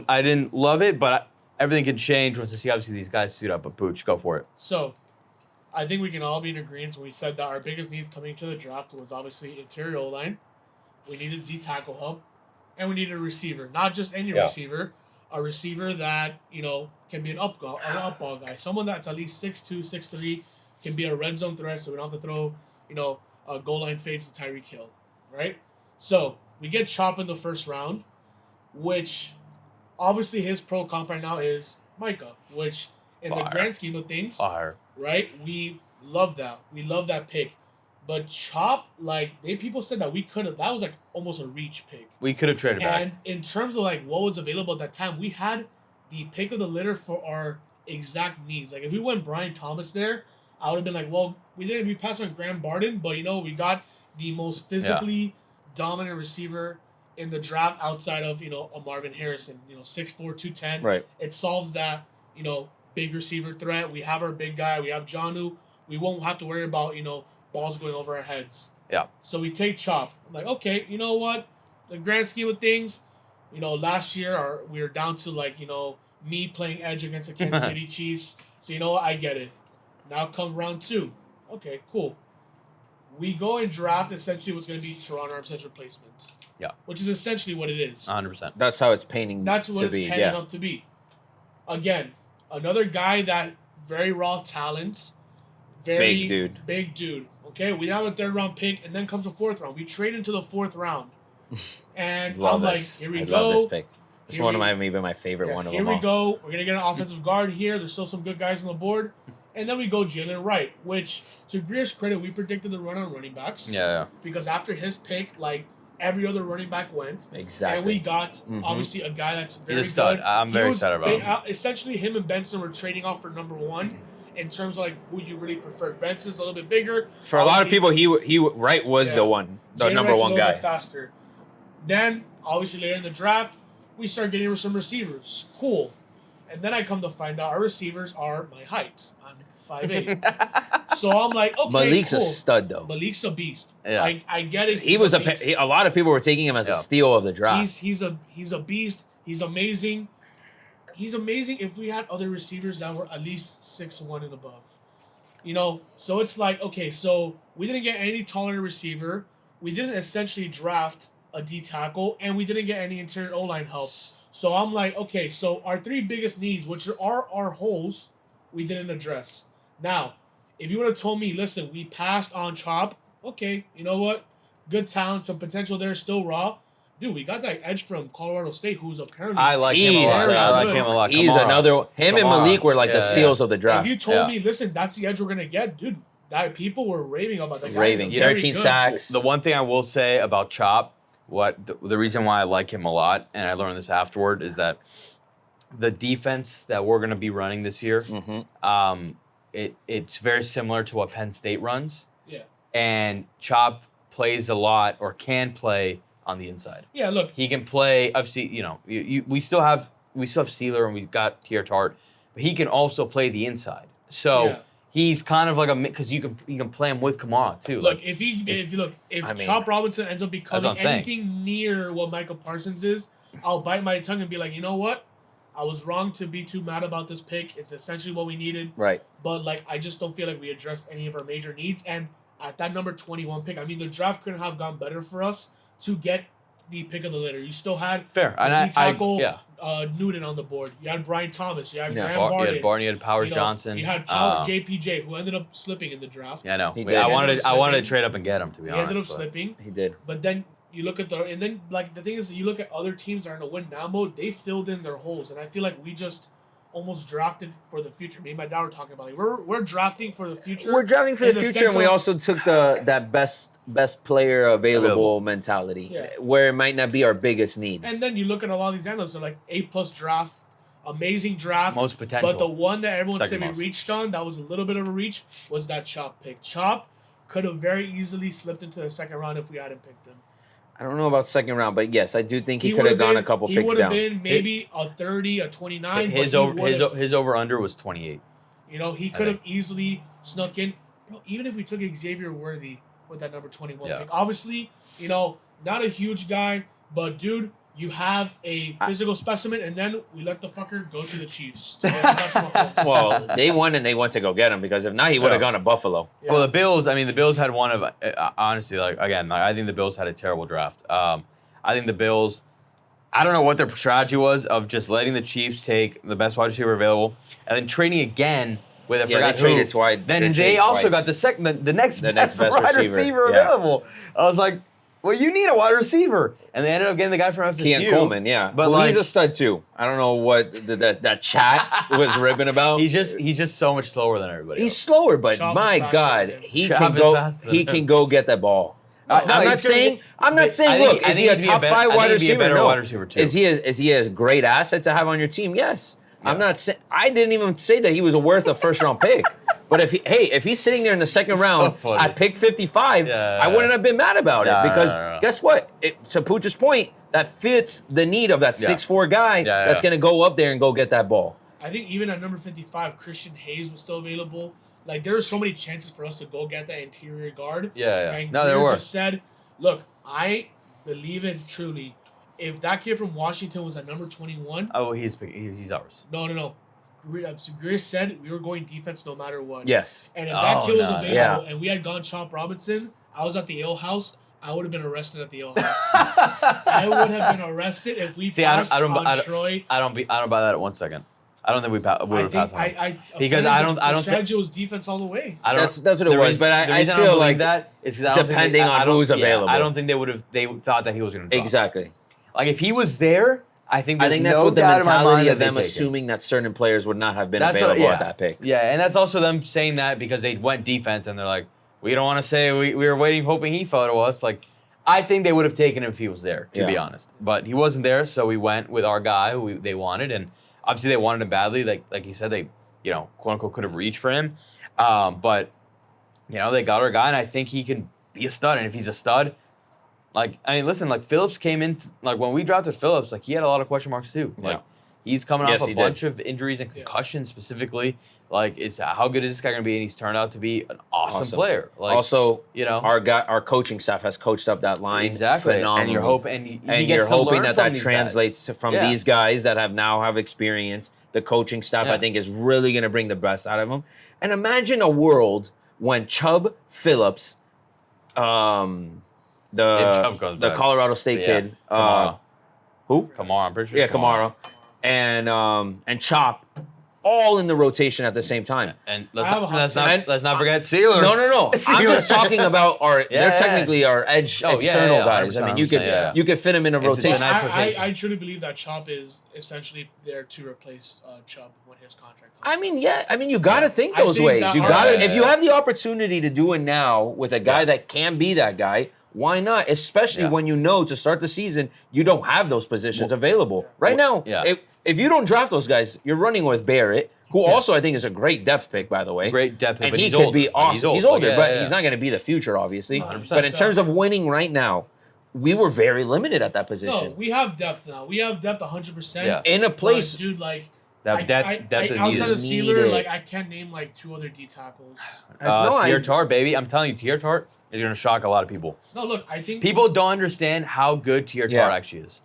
I didn't love it. But everything can change once I see obviously these guys suit up. But Pooch, go for it. So, I think we can all be in agreement when we said that our biggest needs coming to the draft was obviously interior O-line. We needed D tackle help, and we needed a receiver, not just any receiver, a receiver that can be an up ball guy, someone that's at least 6'2", 6'3", can be a red zone threat, so we don't have to throw a goal line fades to Tyreek Hill, right? So we get Chop in the first round, which obviously his pro comp right now is Micah, which in the grand scheme of things, right? We love that. We love that pick. But Chop, people said that that was almost a reach pick. We could have traded back. And in terms of what was available at that time, we had the pick of the litter for our exact needs. If we went Brian Thomas there, I would have been we passed on Graham Barden, but we got the most physically dominant receiver in the draft outside of a Marvin Harrison, 6'4", 210. Right. It solves that big receiver threat. We have our big guy. We have Jonnu. We won't have to worry about balls going over our heads. Yeah. So we take Chop. I'm like, okay, you know what? The grand scheme of things, last year we were down to me playing edge against the Kansas City Chiefs. So I get it. Now come round 2. Okay, cool. We go and draft essentially what's going to be Toronto Armstead's replacement. Yeah. Which is essentially what it is. 100%. That's how it's painting. That's what to it's be. panning up to be. Again, Another guy that very raw talent, very big dude. Okay, we have a 3rd round pick, and then comes a 4th round. We trade into the 4th round, and I'm like, here we go. Love this pick. It's one of my favorite one of them all. Here we go. We're gonna get an offensive guard here. There's still some good guys on the board, and then we go Jalen Wright, which to Greer's credit, we predicted the run on running backs. Yeah. Because after his pick, like every other running back went. Exactly. And we got obviously a guy that's very He's a stud. good. I'm very excited about him. Essentially, him and Benson were trading off for number 1 in terms of like who you really prefer. Benson's a little bit bigger. For a lot of people, he Wright was the number 1 guy. Faster. Then obviously later in the draft, we start getting some receivers. Cool. And then I come to find out our receivers are my height. I'm 5'8". So I'm like, okay, Malik's cool. a stud, though. Malik's a beast. Yeah. I get it. He was a lot of people were taking him as a steal of the draft. He's a beast. He's amazing. He's amazing if we had other receivers that were at least 6'1" and above. You know, so it's like, okay, so we didn't get any taller receiver. We didn't essentially draft a D tackle, and we didn't get any interior O-line help. So I'm like, okay, so our 3 biggest needs, which are our holes, we didn't address. Now, if you would have told me, listen, we passed on Chop, okay, you know what? Good talent, some potential there, still raw. Dude, we got that edge from Colorado State, who's apparently I like him a lot. I like him a lot. He's another. Him and Malik were like the steals of the draft. If you told me, listen, that's the edge we're gonna get, dude, that people were raving about that guy. Raving, 13 sacks. The one thing I will say about Chop, the reason why I like him a lot, and I learned this afterward, is that the defense that we're gonna be running this year, it's very similar to what Penn State runs. Yeah. And Chop plays a lot, or can play, on the inside. Yeah, look, he can play. Obviously, you know, we still have Sealer and we've got Tier Tart, but he can also play the inside. So he's kind of like because you can play him with Kamara too. Look, if Chop Robinson ends up becoming anything near what Michael Parsons is, I'll bite my tongue and be like, you know what? I was wrong to be too mad about this pick. It's essentially what we needed. Right. But like, I just don't feel like we addressed any of our major needs. And at that number 21 pick, I mean, the draft couldn't have gone better for us to get the pick of the litter. You still had Newton on the board. You had Brian Thomas. You had Graham Barden. You had Powers Johnson. You had JPJ, who ended up slipping in the draft. Yeah, I know. I wanted to trade up and get him, to be honest. He ended up slipping. He did. But then you look at the thing is, you look at other teams that are in a win now mode. They filled in their holes, and I feel like we just almost drafted for the future. Me and my dad were talking about it. We're drafting for the future. We're drafting for the future, and we also took that best player available mentality, where it might not be our biggest need. And then you look at a lot of these analysts, they're like A+ draft, amazing draft, most potential. But the one that everyone said we reached on, that was a little bit of a reach, was that Chop pick. Chop could have very easily slipped into the 2nd round if we hadn't picked him. I don't know about 2nd round, but yes, I do think he could have gone a couple picks down. He would have been maybe a 30, a 29. His over-under was 28. You know, he could have easily snuck in. Bro, even if we took Xavier Worthy with that number 21 pick. Obviously, you know, not a huge guy, but dude, you have a physical specimen, and then we let the fucker go to the Chiefs. Well, they won, and they went to go get him, because if not, he would have gone to Buffalo. Yeah. Well, the Bills had one of, honestly, I think the Bills had a terrible draft. I think the Bills, I don't know what their strategy was of just letting the Chiefs take the best wide receiver available, and then trading again with they traded twice. Then they also got the next best wide receiver available. I was like, well, you need a wide receiver. And they ended up getting the guy from FSU. Keon Coleman, But he's a stud too. I don't know what that chat was ripping about. He's just so much slower than everybody else. Slower, but my God, he can go get that ball. I'm not saying. Look, is he a top 5 wide receiver? No. Wide receiver too. Is he a great asset to have on your team? Yes. Yeah. I'm not saying. I didn't even say that he was worth a 1st round pick. But if he's sitting there in the 2nd round at pick 55, I wouldn't have been mad about it, because guess what? To Pooch's point, that fits the need of that 6'4" guy that's going to go up there and go get that ball. I think even at number 55, Christian Hayes was still available. Like, there were so many chances for us to go get that interior guard. And there were. Just said, look, I believe it truly. If that kid from Washington was at number 21. Oh, he's ours. No. Greer said we were going defense no matter what. Yes. And if that kid was available and we had gone Chop Robinson, I was at the ale house, I would have been arrested at the ale house. I would have been arrested if we passed on Troy. I don't buy that at 1 second. I don't think we would have passed on him. Because the strategy was defense all the way. That's what it was. But I feel like that is because depending on who's available. I don't think they thought that he was going to drop. Exactly. Like if he was there, I think that's no what the mentality of them assuming that certain players would not have been available at that pick. Yeah, and that's also them saying that because they went defense and they're like, we don't want to say we were waiting, hoping he fell to us. Like, I think they would have taken him if he was there, to be honest. But he wasn't there, so we went with our guy who they wanted, and obviously they wanted him badly. Like you said, they quote unquote could have reached for him, but they got our guy, and I think he can be a stud. And if he's a stud, listen, Phillips came in when we drafted Phillips, he had a lot of question marks too. He's coming off a bunch of injuries and concussions specifically. It's how good is this guy going to be? And he's turned out to be an awesome player. Also, our coaching staff has coached up that line exactly, phenomenally. And you're hoping that translates from these guys that have experience. The coaching staff, I think, is really going to bring the best out of them. And imagine a world when Chubb, Phillips, the Colorado State kid, who? Kamara, I'm pretty sure. Yeah, Kamara, and Chop. All in the rotation at the same time. And let's not forget Sealer. No. I'm just talking about they're technically our edge external guys. I mean, you could fit them in a rotation. I truly believe that Chop is essentially there to replace Chubb when his contract comes. You got to think those ways. You got to if you have the opportunity to do it now with a guy that can be that guy, why not? Especially when to start the season, you don't have those positions available. Right now, if you don't draft those guys, you're running with Barrett, who also I think is a great depth pick, by the way. Great depth pick, and but he could be awesome. He's older, but he's not going to be the future, obviously. 100%. But in terms of winning right now, we were very limited at that position. No, we have depth now. We have depth 100%. In a place, dude, depth outside of Sealer, I can't name 2 other D tackles. Tier Tart, baby. I'm telling you, Tier Tart is going to shock a lot of people. No, look, I think people don't understand how good Tier Tart actually is.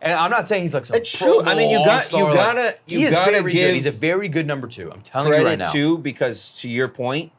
And I'm not saying he's some it's true. I mean, you gotta give. He's a very good number 2. I'm telling you right now. Too, because to your point,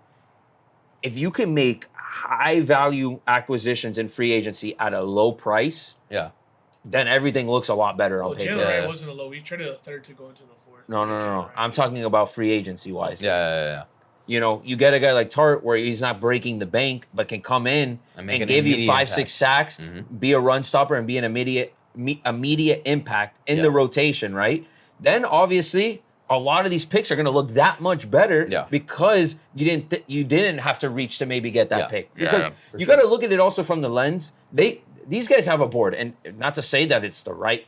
if you can make high value acquisitions in free agency at a low price, then everything looks a lot better on paper. Jalen Wright wasn't a low. We traded a third to go into the 4th. No. I'm talking about free agency wise. Yeah. You get a guy like Tart where he's not breaking the bank, but can come in and give you 5-6 sacks, be a run stopper, and be an immediate impact in the rotation, right? Then obviously a lot of these picks are going to look that much better because you didn't have to reach to maybe get that pick. Because you got to look at it also from the lens. These guys have a board, and not to say that it's the right,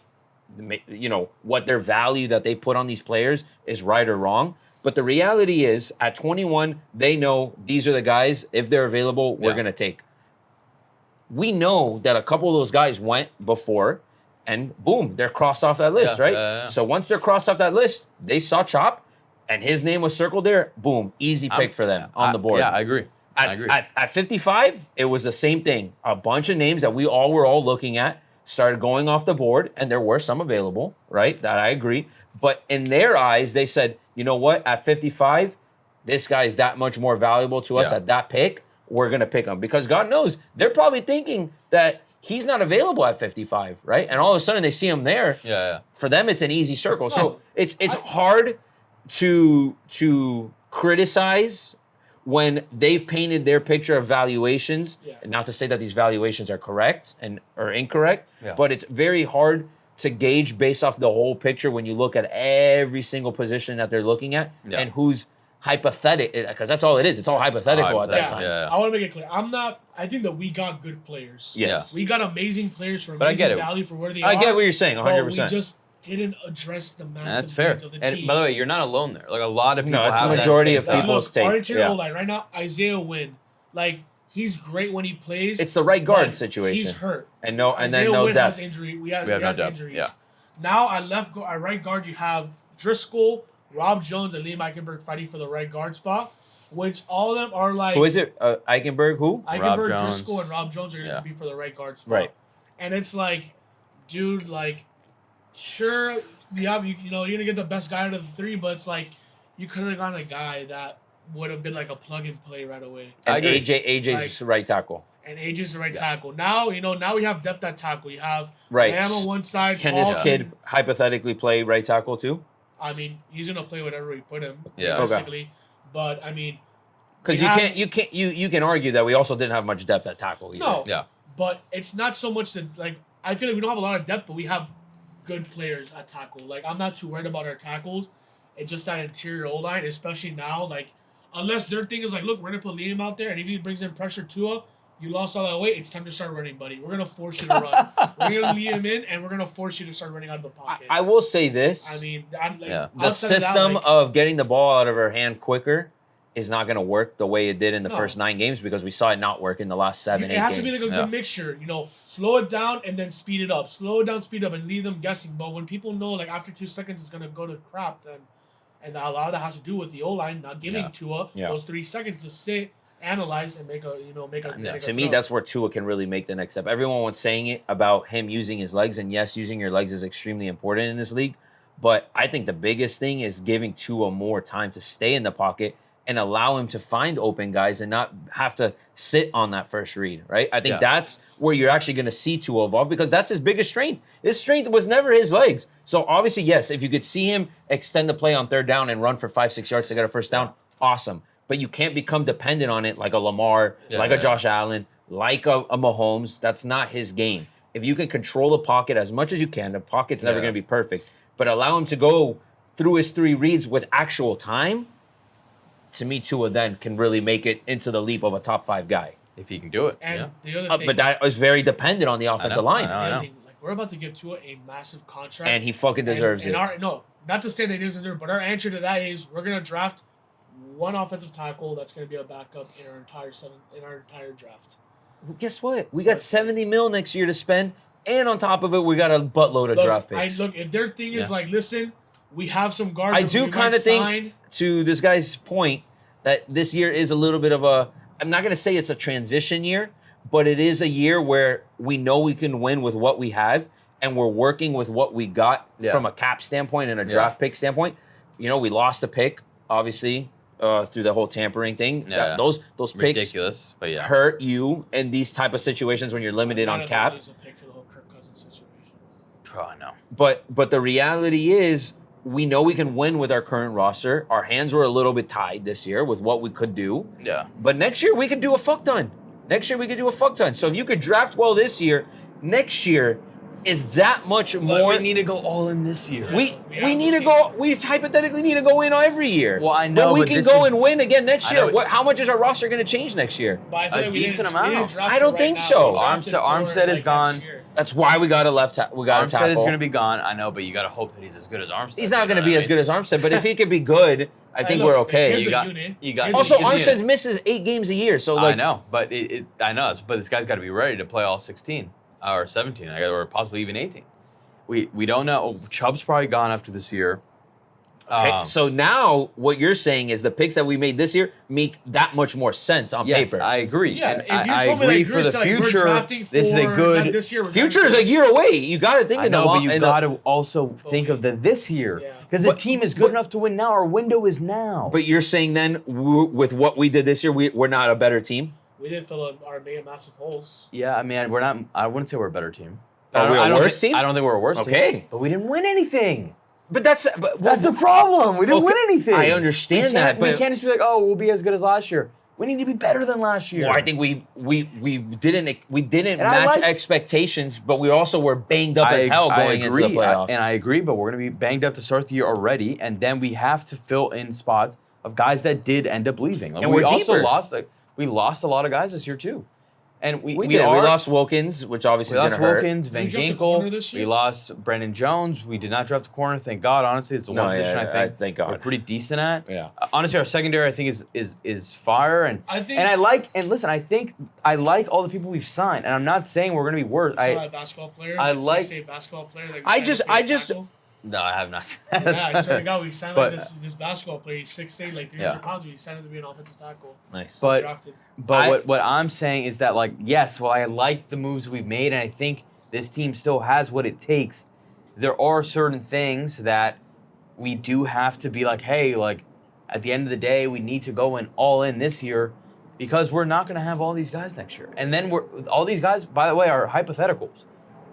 what their value that they put on these players is right or wrong. But the reality is, at 21, they know these are the guys, if they're available, we're going to take. We know that a couple of those guys went before, and boom, they're crossed off that list, right? So once they're crossed off that list, they saw Chop, and his name was circled there. Boom, easy pick for them on the board. Yeah, I agree. At 55, it was the same thing. A bunch of names that we all were looking at started going off the board, and there were some available, right? That I agree. But in their eyes, they said, you know what? At 55, this guy is that much more valuable to us at that pick. We're going to pick him. Because God knows, they're probably thinking that he's not available at 55, right? And all of a sudden, they see him there. Yeah. For them, it's an easy circle. So it's hard to criticize when they've painted their picture of valuations. And not to say that these valuations are correct or incorrect, but it's very hard to gauge based off the whole picture when you look at every single position that they're looking at and who's hypothetical, because that's all it is. It's all hypothetical at that time. I want to make it clear. I think that we got good players. Yes. We got amazing players for amazing value for where they are. I get what you're saying, 100%. We just didn't address the massive needs of the team. And by the way, you're not alone there. A lot of people it's the majority of people's take. Our interior line right now, Isaiah Wynn, he's great when he plays. It's the right guard situation. He's hurt. And then no depth. We have injuries. Yeah. Now at right guard, you have Driscoll, Rob Jones, and Liam Eichenberg fighting for the right guard spot, which all of them are Who is it? Eichenberg, who? Eichenberg, Driscoll, and Rob Jones are going to be for the right guard spot. Right. And it's dude, sure, you're going to get the best guy out of the 3, but it's you could have gotten a guy that would have been a plug and play right away. And AJ's right tackle. And AJ's the right tackle. Now, now we have depth at tackle. You have Lamb on one side. Can this kid hypothetically play right tackle too? I mean, he's gonna play whatever we put him. Yeah. Basically, but I mean, Because you can argue that we also didn't have much depth at tackle either. no, Yeah. but it's not so much that like I feel like we don't have a lot of depth, but we have good players at tackle. Like I'm not too worried about our tackles. It's just that interior O line, especially now. Like unless their thing is like, look, we're gonna put Liam out there, and if he brings in pressure to you lost all that weight. It's time to start running, buddy. We're gonna force you to run. We're gonna lead him in, and we're gonna force you to start running out of the pocket. I will say this. I mean, the system of getting the ball out of our hand quicker is not going to work the way it did in the first 9 games because we saw it not work in the last 7, 8 games. It has to be like a good mixture. Slow it down and then speed it up. Slow it down, speed up, and leave them guessing. But when people know, like, after 2 seconds it's going to go to crap, then, and a lot of that has to do with the O-line not giving Tua those 3 seconds to sit, analyze, and make a To me, that's where Tua can really make the next step. Everyone was saying it about him using his legs, and yes, using your legs is extremely important in this league. But I think the biggest thing is giving Tua more time to stay in the pocket and allow him to find open guys and not have to sit on that first read, right? I think that's where you're actually going to see Tua evolve because that's his biggest strength. His strength was never his legs. So obviously, yes, if you could see him extend the play on 3rd down and run for 5-6 yards to get a first down, awesome. But you can't become dependent on it like a Lamar, like a Josh Allen, like a Mahomes. That's not his game. If you can control the pocket as much as you can, the pocket's never going to be perfect, but allow him to go through his 3 reads with actual time, to me, Tua then can really make it into the leap of a top 5 guy. If he can do it. And the other thing, but that is very dependent on the offensive line. I know. Thing, like, we're about to give Tua a massive contract. And he fucking deserves it. No, not to say they deserve it, but our answer to that is we're going to draft 1 offensive tackle that's going to be a backup in our entire draft. Well, guess what? We got $70 million next year to spend, and on top of it, we got a buttload of draft picks. If their thing is like, listen, we have some guards. I do kind of think, to this guy's point, that this year is a little bit of a, I'm not going to say it's a transition year, but it is a year where we know we can win with what we have, and we're working with what we got from a cap standpoint and a draft pick standpoint. We lost a pick, obviously, through the whole tampering thing. Those picks ridiculous, but hurt you in these type of situations when you're limited on cap. Oh, no. But the reality is, we know we can win with our current roster. Our hands were a little bit tied this year with what we could do. Yeah. But next year, we could do a fuck ton. So if you could draft well this year, next year is that much more. We need to go all in this year. We need to go. We hypothetically need to go in every year. Well, I know. But we can go and win again next year. How much is our roster going to change next year? A decent amount. I don't think so. Armstead is gone. That's why we got a left tackle. Armstead is going to be gone. I know, but you got to hope that he's as good as Armstead. He's not going to be as good as Armstead, but if he could be good, I think we're okay. You got. Also, Armstead misses 8 games a year, so like I know, but I know, but this guy's got to be ready to play all 16 or 17, or possibly even 18. We don't know. Chubb's probably gone after this year. Okay, so now what you're saying is the picks that we made this year make that much more sense on paper. Yes, I agree. Yeah, and I agree for the future. This is a good. Future is a year away. You got to think in the long. But you got to also think of this year because the team is good enough to win now. Our window is now. But you're saying then with what we did this year, we're not a better team. We didn't fill our massive holes. Yeah, I mean we're not. I wouldn't say we're a better team. Are we a worse team? I don't think we're a worse team. Okay, but we didn't win anything. But that's the problem. We didn't win anything. I understand that, but we can't just be like, oh, we'll be as good as last year. We need to be better than last year. Well, I think we didn't match expectations, but we also were banged up as hell going into the playoffs. And I agree, but we're going to be banged up to start the year already, and then we have to fill in spots of guys that did end up leaving. And we also lost a lot of guys this year too. And we lost Wilkins, which obviously is going to hurt. We lost Wilkins, Van Ginkel. We lost Brendan Jones. We did not draft the corner. Thank God. Honestly, it's the one position I think thank God. we're pretty decent at. Yeah. Honestly, our secondary I think is fire, and I think I think I like all the people we've signed, and I'm not saying we're going to be worse. A basketball player. I like a basketball player. No, I have not. Yeah, I swear to God, we signed this basketball player. He's 6'8", like 300 pounds. We signed him to be an offensive tackle. Nice. But what I'm saying is that, like, yes, while I like the moves we've made, and I think this team still has what it takes, there are certain things that we do have to be like, hey, like, at the end of the day, we need to go all in this year because we're not going to have all these guys next year. And then all these guys, by the way, are hypotheticals.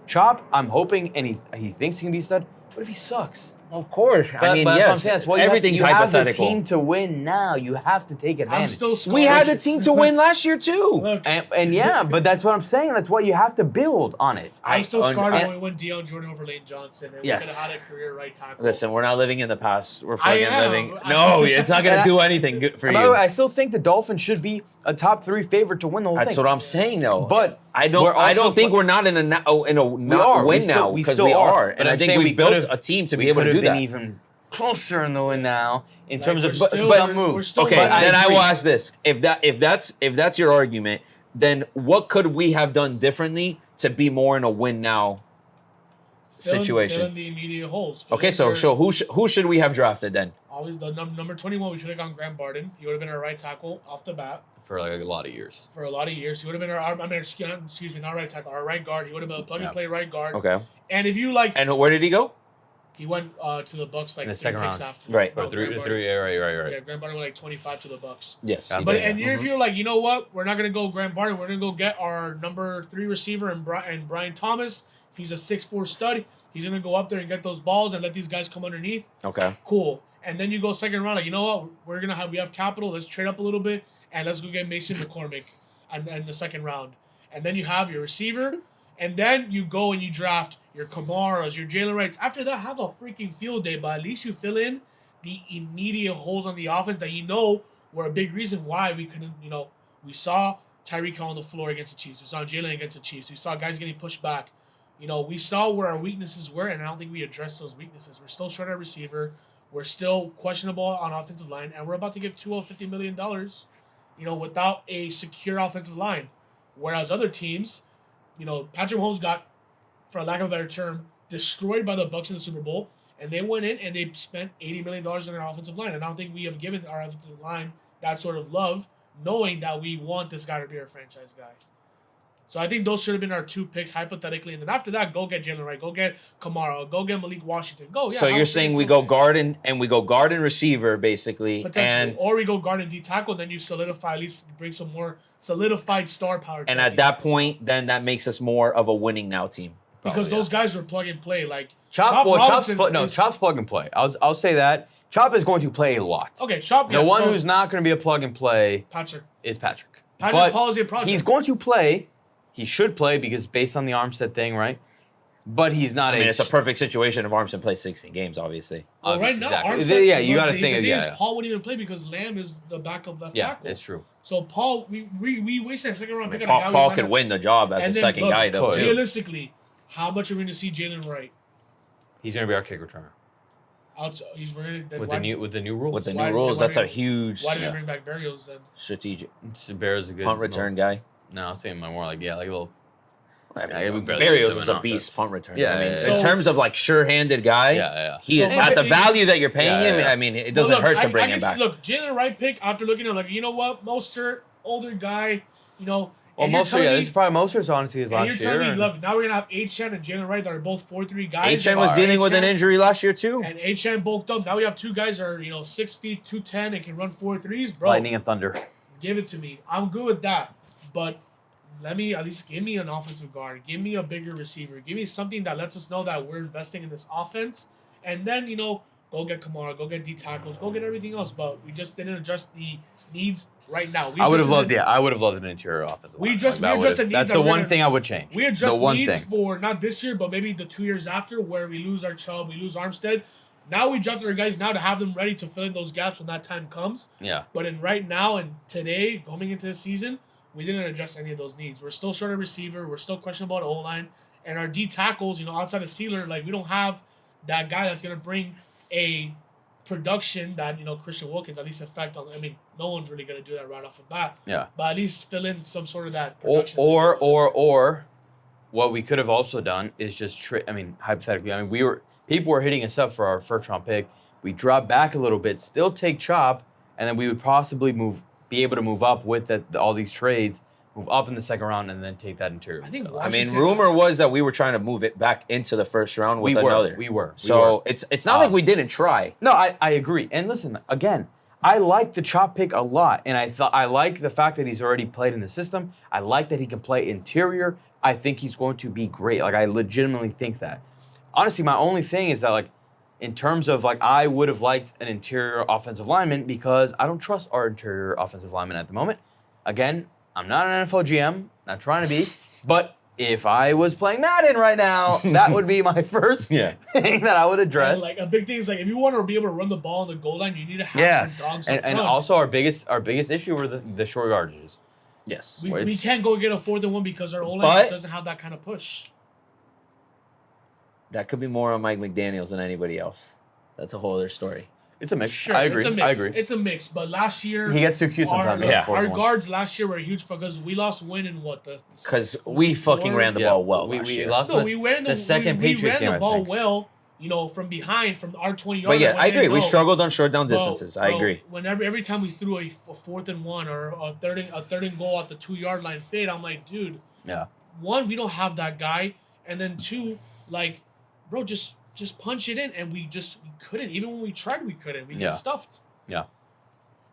Chop, I'm hoping, and he thinks he can be a stud. What if he sucks? Of course. But that's what I'm saying. That's what everything's you hypothetical. You have the team to win now. You have to take advantage. I'm still scarred. We had the team to win last year too. Look, And yeah, but that's what I'm saying. That's why you have to build on it. I'm still scarred and- when we went Deion Jordan over Lane Johnson, and Yes. we could have had a career right tackle. Listen, we're not living in the past. We're I fucking am. living. No, it's not gonna do anything good for By the way, you. I still think the Dolphins should be a top 3 favorite to win the whole That's thing. what I'm saying, though. But I we're also don't think we're not in a win now because we are, and I think we built a team to be able to do that. Even closer in the win now in terms we're of still- some we're moves. still Okay, fighting. then I will agree. ask this: if that's your argument, then what could we have done differently to be more in a win now situation? Fill in the immediate holes. Fill Okay, in so where- who should we have drafted then? Always the number 21. We should have gone Grant Barden. He would have been our right tackle off the bat For like a lot of years. for a lot of years. He would have been our excuse me, not right tackle, our right guard. He would have been a plug and play right guard. Okay, And if you like, and where did he go? he went to the Bucks like In the 3 second picks round. after. Right. No, Or three, Grant Barden. yeah, right. Yeah, Grant Barden went like 25 to the Bucks. Yes, Yeah, he But did. and if you're like, you know what, we're not gonna go Grant Barden. We're gonna go get our number 3 receiver and Brian Thomas. He's a 6'4" stud. He's gonna go up there and get those balls and let these guys come underneath. Okay. Cool. And then you go second round, like, you know what, we have capital. Let's trade up a little bit and let's go get Mason McCormick and the second round. And then you have your receiver, and then you go and you draft your Kamaras, your Jalen Wrights. After that, have a freaking field day, but at least you fill in the immediate holes on the offense that you know were a big reason why we couldn't, we saw Tyreek Hill on the floor against the Chiefs. We saw Jalen against the Chiefs. We saw guys getting pushed back. We saw where our weaknesses were, and I don't think we addressed those weaknesses. We're still short at receiver. We're still questionable on offensive line, and we're about to give $50 million, without a secure offensive line. Whereas other teams, Patrick Mahomes got, for lack of a better term, destroyed by the Bucks in the Super Bowl, and they went in and they spent $80 million on their offensive line. And I don't think we have given our offensive line that sort of love, knowing that we want this guy to be our franchise guy. So I think those should have been our 2 picks, hypothetically. And then after that, go get Jalen Wright, go get Kamara, go get Malik Washington. Go, yeah. So you're saying we go guard and we go guard and receiver basically, potentially, and or we go guard and D tackle, then you solidify, at least bring some more solidified star power. to and our at that defense. point, then that makes us more of a winning now team. Because those guys are plug and play. Like Chop's Robinson Chop's plug and play. I'll say that. Chop is going to play a lot. Okay, Chop. The one who's not going to be a plug and play Patrick. is Patrick. Patrick Paul is a project. He's going to play. He should play because based on the Armstead thing, right? But he's not I mean, it's a perfect situation if Armstead plays 16 games, obviously. Well, right now, exactly. Armstead, Yeah, you got to the think. thing Yeah, is, Paul wouldn't even play because Lamb is the backup left yeah, tackle. it's true. So Paul, we wasted a second round pick on a guy. Paul could win the job as And a then, second look, guy, though, too. Realistically, how much are we going to see Jalen Wright? He's going to be our kick returner He's wearing with the new rules. With the Why- new rules, why that's do a you- huge Why did they bring back Berrios then? strategic Bear's a good punt return guy. No, I'm saying more like a little. I mean, we barely used Berrios him is in a beast offense. punt returner. Yeah, I mean, yeah, in yeah. terms of like sure-handed guy, Yeah. he So- at the but value that you're paying him. Yeah. I mean, it doesn't hurt to bring him back. Look, Jalen Wright pick after looking at like, you know what, Mostert, older guy, Well, and you're Mostert, telling this me- is probably Mostert's honestly his and last you're year. telling me, and- look, now we're gonna have Achan and Jalen Wright that are both 4'3" guys. Achan was dealing with an injury last year too. And Achan bulked up. Now we have 2 guys that are 6 feet 210 and can run 4'3s, bro. Lightning and Thunder. Give it to me. I'm good with that. But let me at least give me an offensive guard. Give me a bigger receiver. Give me something that lets us know that we're investing in this offense. And then, go get Kamara, go get D tackles, go get everything else. But we just didn't adjust the needs right now. I would have loved an interior offensive line. Just- That we would've- adjusted needs That's that the we're one gonna- thing I would change. We adjust the one needs thing. for not this year, but maybe the 2 years after where we lose our Chubb, we lose Armstead. Now we drafted our guys now to have them ready to fill in those gaps when that time comes. Yeah. But in right now and today, coming into the season, we didn't adjust any of those needs. We're still short of receiver. We're still questionable at O-line. And our D tackles, outside of Sealer, like we don't have that guy that's going to bring a production that, Christian Wilkins at least affect on. I mean, no one's really going to do that right off the bat. Yeah. But at least fill in some sort of that Or production. or what we could have also done is just hypothetically, people were hitting us up for our first round pick. We drop back a little bit, still take Chop, and then we would possibly be able to move up with all these trades, move up in the second round, and then take that interior. I think I mean, Washington- rumor was that we were trying to move it back into the first round with another. We were. So it's not like we didn't try. No, I agree. And listen, again, I like the Chop pick a lot, and I like the fact that he's already played in the system. I like that he can play interior. I think he's going to be great. Like, I legitimately think that. Honestly, my only thing is that, like, in terms of like I would have liked an interior offensive lineman because I don't trust our interior offensive lineman at the moment. Again, I'm not an NFL GM, not trying to be, but if I was playing Madden right now, that would be my first thing that I would address. And like a big thing is like if you want to be able to run the ball on the goal line, you need to have some dogs up front. And also our biggest issue were the short yardages. Yes. We can't go get a 4th and 1 because our O-line doesn't have that kind of push. That could be more on Mike McDaniels than anybody else. That's a whole other story. It's a mix. Sure, I agree. It's a mix. But last year he gets too cute sometimes. Our guards last year were huge because we lost win in what because we fucking ran the ball well. We year. lost we ran the second Patriots game. We ran the ball well, from behind, from our 20-yard line. But yeah, I agree. We struggled on short down distances. I agree. Every time we threw a 4th and 1 or a third and goal at the 2-yard line fade, I'm like, dude. Yeah. 1, we don't have that guy, and then 2, like, bro, just punch it in, and we couldn't. Even when we tried, we couldn't. We get stuffed. Yeah.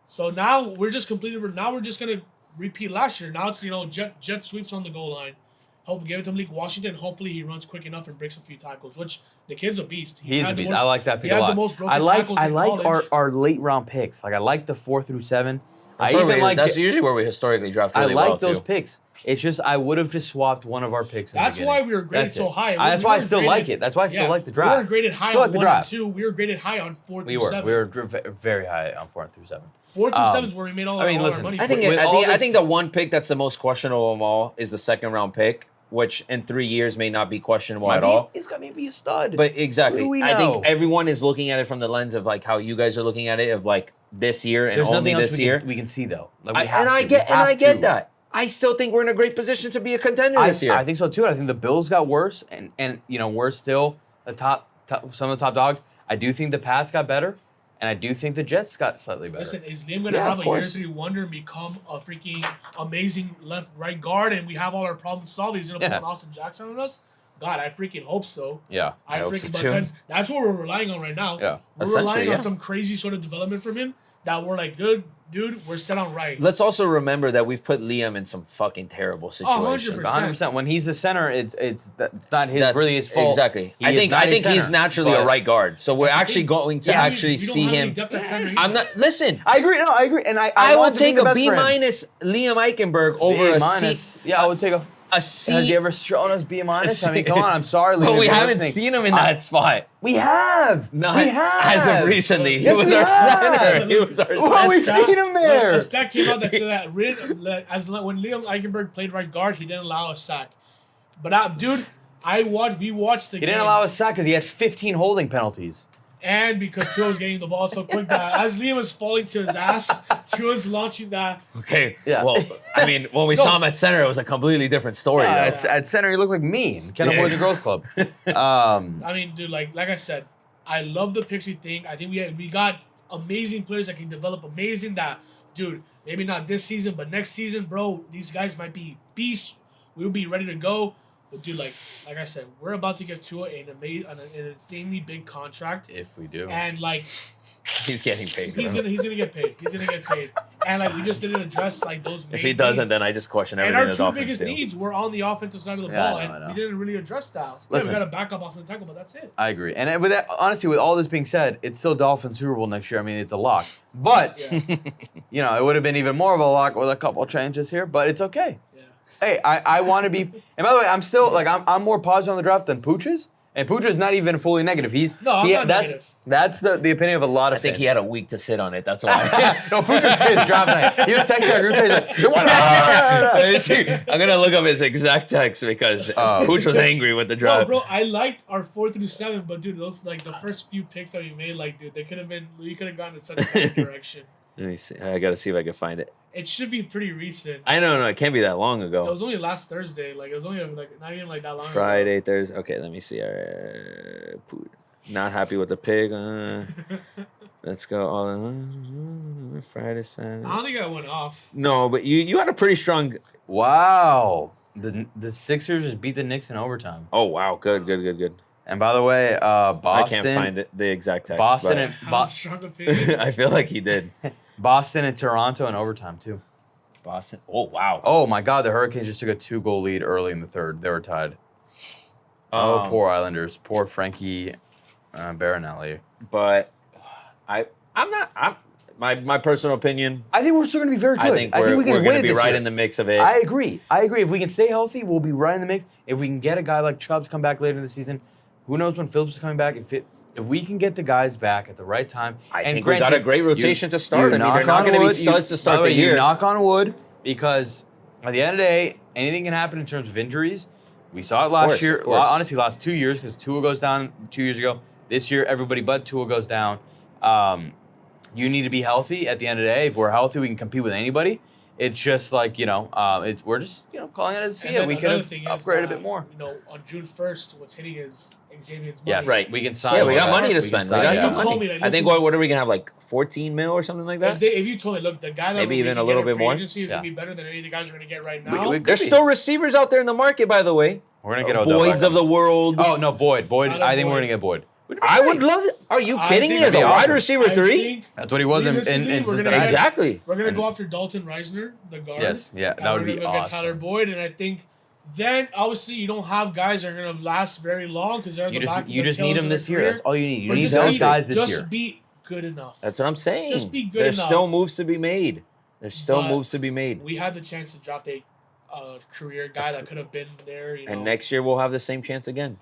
So now we're just gonna repeat last year. Now it's jet sweeps on the goal line. Give it to Malik Washington. Hopefully he runs quick enough and breaks a few tackles. Which the kid's a beast. He's a beast. I like that pick a lot. The most broken I like tackles our late round picks. Like I like the 4 through 7. That's usually where we historically draft really well, I like those picks. It's just I would have just swapped one of our picks. That's why we were graded so high. That's why I still like it. That's why I still like the draft. We weren't graded high on 1 and 2. We were graded high on 4 through 7. We were very high on 4 through 7. 4 through 7 is where we made all our money. I think the one pick that's the most questionable of them all is the 2nd round pick, which in 3 years may not be questionable at all. It's gonna be a stud. But exactly, I think everyone is looking at it from the lens of like how you guys are looking at it, of like this year and only this year. We can see though. I get that. I still think we're in a great position to be a contender this year. I think so too. I think the Bills got worse, and we're still the top some of the top dogs. I do think the Pats got better, and I do think the Jets got slightly better. Listen, is Liam gonna have a year 3 wonder and become a freaking amazing right guard, and we have all our problems solved? He's gonna put Austin Jackson on us. God, I freaking hope so. Yeah, I hope so too. Because that's what we're relying on right now. Yeah, we're relying on some crazy sort of development from him that we're like, good, dude, we're set on right. Let's also remember that we've put Liam in some fucking terrible situations. 100%. When he's the center, it's not really his fault. Exactly. I think he's naturally a right guard. So we're actually going to actually see him. I'm not. Listen. I agree. No, I agree. And I will take a B- Liam Eichenberg over a C. Yeah, I would take a C. Has he ever shown us B-? I mean, come on. I'm sorry, Liam. But we haven't seen him in that spot. We have. Not as of recently. He was our center. He was our center. Well, we've seen him there. A stat came out that said that when Liam Eichenberg played right guard, he didn't allow a sack. But we watched the game. He didn't allow a sack because he had 15 holding penalties. And because Tua was getting the ball so quick that as Liam was falling to his ass, Tua's launching that. Okay. Yeah. Well, I mean, when we saw him at center, it was a completely different story. At center, he looked like me in Kendall Boys and Girls Club. I mean, dude, like I said, I love the picks we think. I think we got amazing players that can develop amazing that, dude, maybe not this season, but next season, bro, these guys might be beasts. We'll be ready to go. But dude, like I said, we're about to give Tua an insanely big contract. If we do, and like, he's getting paid. He's gonna get paid. He's gonna get paid. And like, we just didn't address like those. If he doesn't, then I just question everything. And our 2 biggest needs were on the offensive side of the ball, and we didn't really address that. Listen, we got a backup off the tackle, but that's it. I agree. And with that, honestly, with all this being said, it's still Dolphins Super Bowl next year. I mean, it's a lock. But it would have been even more of a lock with a couple changes here. But it's okay. Hey, I want to be, and by the way, I'm still like I'm more positive on the draft than Pooch is, and Pooch is not even fully negative. I'm not negative. That's the opinion of a lot of. I think fans. He had a week to sit on it. That's why. No, Pooch was pissed draft night. He was texting our group chat. He's like, I'm gonna look up his exact text because Pooch was angry with the draft. No, bro, I liked our 4 through 7, but dude, those like the first few picks that we made, like dude, we could have gone in such a different direction. Let me see. I gotta see if I can find it. It should be pretty recent. I know, no, it can't be that long ago. It was only last Thursday. Like it was only like not even like that long. Friday, Thursday. Okay, let me see. Not happy with the pig. Let's go all Friday, Saturday. I don't think I went off. No, but you had a pretty strong. Wow, the Sixers just beat the Knicks in overtime. Oh wow, good. And by the way, Boston. I can't find the exact text. Boston and I feel like he did. Boston and Toronto in overtime too. Boston. Oh wow. Oh my God, the Hurricanes just took a 2-goal lead early in the third. They were tied. Oh, poor Islanders. Poor Frankie Baronelli. But I'm not. My personal opinion. I think we're still going to be very good. I think we're we can going win to it be this right year. in the mix of it. I agree. If we can stay healthy, we'll be right in the mix. If we can get a guy like Chubb to come back later in the season, who knows when Phillips is coming back? If we can get the guys back at the right time, I think we got a great rotation to start. I mean, they're knock not going to on be studs to start by the way, the year. You knock on wood, because at the end of the day, anything can happen in terms of injuries. We saw it last year. Honestly, last 2 years, because Tua goes down 2 years ago. This year, everybody but Tua goes down. You need to be healthy at the end of the day. If we're healthy, we can compete with anybody. It's just like, we're just, calling it as see it. We could have upgraded a bit more. On June 1st, what's hitting is Xavier's money. Yes, right. We can sign. Yeah, we got money to spend. We got some money. I think what are we gonna have, like 14 mil or something like that? If you told me, look, the guy that maybe even a little bit more agency is gonna be better than any of the guys we're gonna get right now. There's still receivers out there in the market, by the way. We're gonna get Boyds of the world. Oh no, Boyd. I think we're gonna get Boyd. I would love it. Are you kidding me? As a wide receiver 3? That's what he was in Cincinnati. Exactly. We're going to go after Dalton Reisner, the guard. Yes, yeah, that would be awesome. Get Tyler Boyd, and I think then, obviously, you don't have guys that are going to last very long because they're You just need them this year. That's all you need. You need those guys this year. Just be good enough. That's what I'm saying. Just be good enough. There's still moves to be made. We had the chance to draft a career guy that could have been there. And next year, we'll have the same chance again.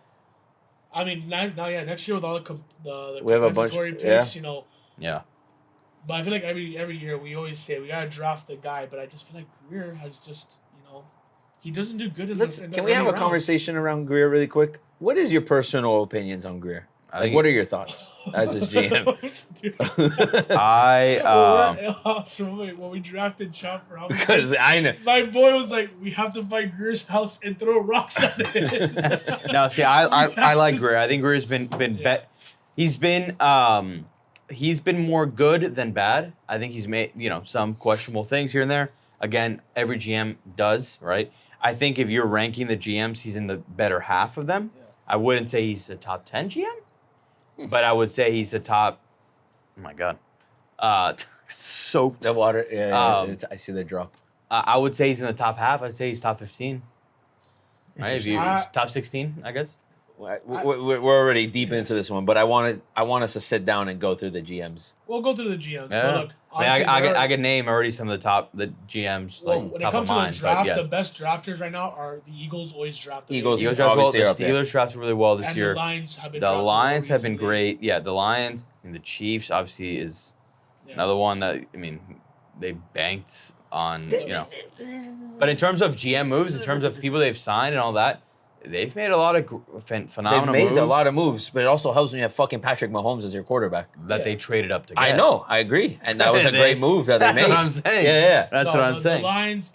I mean, next year with all the we have a bunch picks, Yeah. But I feel like every year we always say we gotta draft the guy, but I just feel like Greer has just he doesn't do good in the Can we have a conversation around Greer really quick? What is your personal opinions on Greer? What are your thoughts as his GM? When we drafted Chopper, because I know my boy was like, we have to find Greer's house and throw rocks at it. No, see, I like Greer. I think Greer's been he's been more good than bad. I think he's made some questionable things here and there. Again, every GM does, right? I think if you're ranking the GMs, he's in the better half of them. Yeah. I wouldn't say he's a top 10 GM. But I would say he's the top. Oh my God, soaked. The water. Yeah, I see the drop. I would say he's in the top half. I'd say he's top 15. Right, top 16, I guess. We're already deep into this one, but I want us to sit down and go through the GMs. We'll go through the GMs. Yeah. But look, I can name already some of the GMs. Well, when it comes to the draft, the best drafters right now are the Eagles. Always draft the Eagles draft well. The Steelers drafted really well this year. The Lions have been. The Lions have been great. Yeah, the Lions and the Chiefs obviously is another one that they banked on. But in terms of GM moves, in terms of people they've signed and all that. They've made a lot of phenomenal moves. They've made a lot of moves, but it also helps when you have fucking Patrick Mahomes as your quarterback. That they traded up to get. I know, I agree. And that was a great move that they made. That's what I'm saying. Yeah. That's what I'm saying. The Lions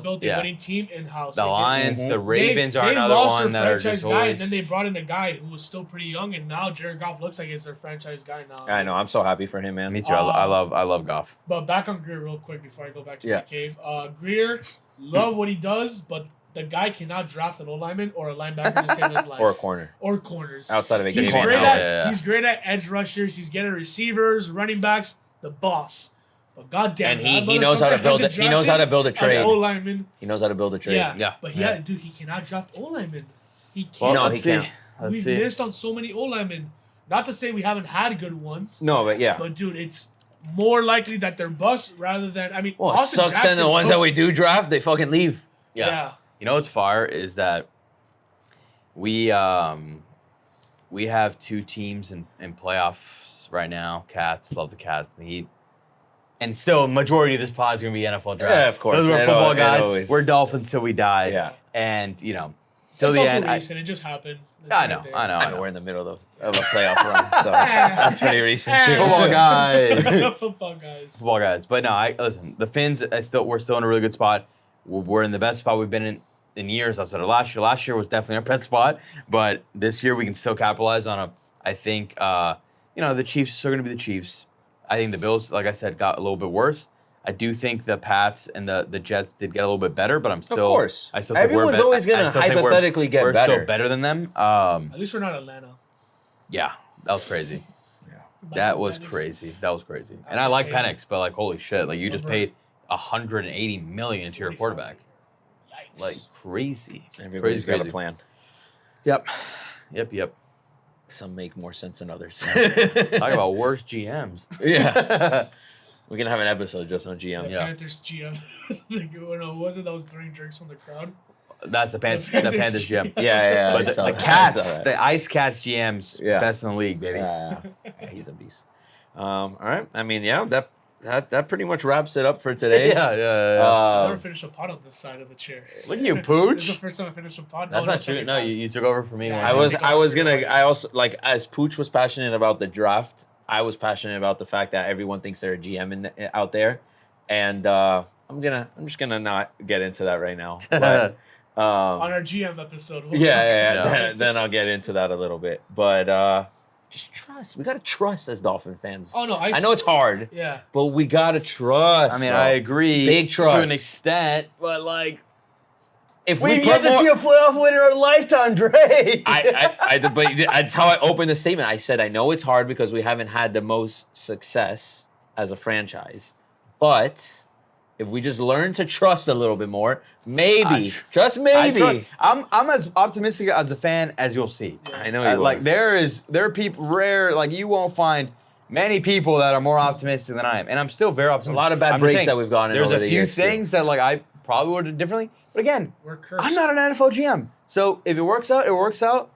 built a winning team in-house. The Lions, the Ravens are another one that are just always... And then they brought in a guy who was still pretty young, and now Jared Goff looks like it's their franchise guy now. I know. I'm so happy for him, man. Me too. I love Goff. But back on Greer real quick before I go back to the cave. Greer, love what he does, but the guy cannot draft an O-lineman or a linebacker to save his life. Or a corner. Or corners. Outside of a He's great at edge rushers. He's getting receivers, running backs, the boss. But goddamn, and he knows how to build it. He knows how to build a trade. O-lineman. He knows how to build a trade. Yeah. But dude, he cannot draft O-lineman. He can't. Well, no, he can't. We've missed on so many O-linemen. Not to say we haven't had good ones. No, but yeah. But dude, it's more likely that they're bust rather than it sucks. And the ones that we do draft, they fucking leave. Yeah. You know what's fire is that we have 2 teams in playoffs right now. Cats, love the Cats, the Heat. And still, majority of this pod is going to be NFL draft. Yeah, of course. Those are football guys. We're Dolphins till we die. Yeah. And, till the end. Recent. It just happened. I know. We're in the middle of a playoff run, so that's pretty recent too. Football guys. Football guys. But no, listen, the Finns, we're still in a really good spot. We're in the best spot we've been in years outside of last year. Last year was definitely our best spot, but this year we can still capitalize on I think, the Chiefs are still going to be the Chiefs. I think the Bills, like I said, got a little bit worse. I do think the Pats and the Jets did get a little bit better, but I'm still... Of course. I still think everyone's always going to hypothetically get better. We're still better than them. At least we're not Atlanta. Yeah, that was crazy. That was crazy. And I like Penix, but holy shit, you just paid $180 million to your quarterback. Yikes. Crazy. Everybody's got a plan. Yep. Some make more sense than others. Talk about worst GMs. Yeah. We're going to have an episode just on GM. The Panthers GM. Was it that was throwing drinks on the crowd? That's the Panthers GM. Yeah. But the Cats, the Ice Cats GMs, best in the league, baby. Yeah, he's a beast. All right. I mean, that pretty much wraps it up for today. Yeah. I never finished a pot on this side of the chair. Look at you, This Pooch. is the first time I finished a pot. That's not true. No, you took over for me. Yeah, one I time. was gonna. I also like as Pooch was passionate about the draft. I was passionate about the fact that everyone thinks they're a GM out there, and I'm just gonna not get into that right now. But, on our GM episode. Yeah. Then I'll get into that a little bit, but just trust. We gotta trust as Dolphin fans. Oh no, I know it's hard. Yeah, but we gotta trust. I mean, bro. I agree. Big trust to an extent, but like, if we've we yet to see a playoff winner in a lifetime, Dre. but that's how I opened the statement. I said I know it's hard because we haven't had the most success as a franchise, but if we just learn to trust a little bit more, maybe, just maybe. I'm as optimistic as a fan as you'll see. Yeah. I know you Like are. there are people rare. Like you won't find many people that are more optimistic than I am, and I'm still very optimistic. a lot of bad I'm just breaks saying, that we've gone in There's over a the few years, too. things that like I probably would have done differently, but again, we're cursed. I'm not an NFL GM, so if it works out, it works out.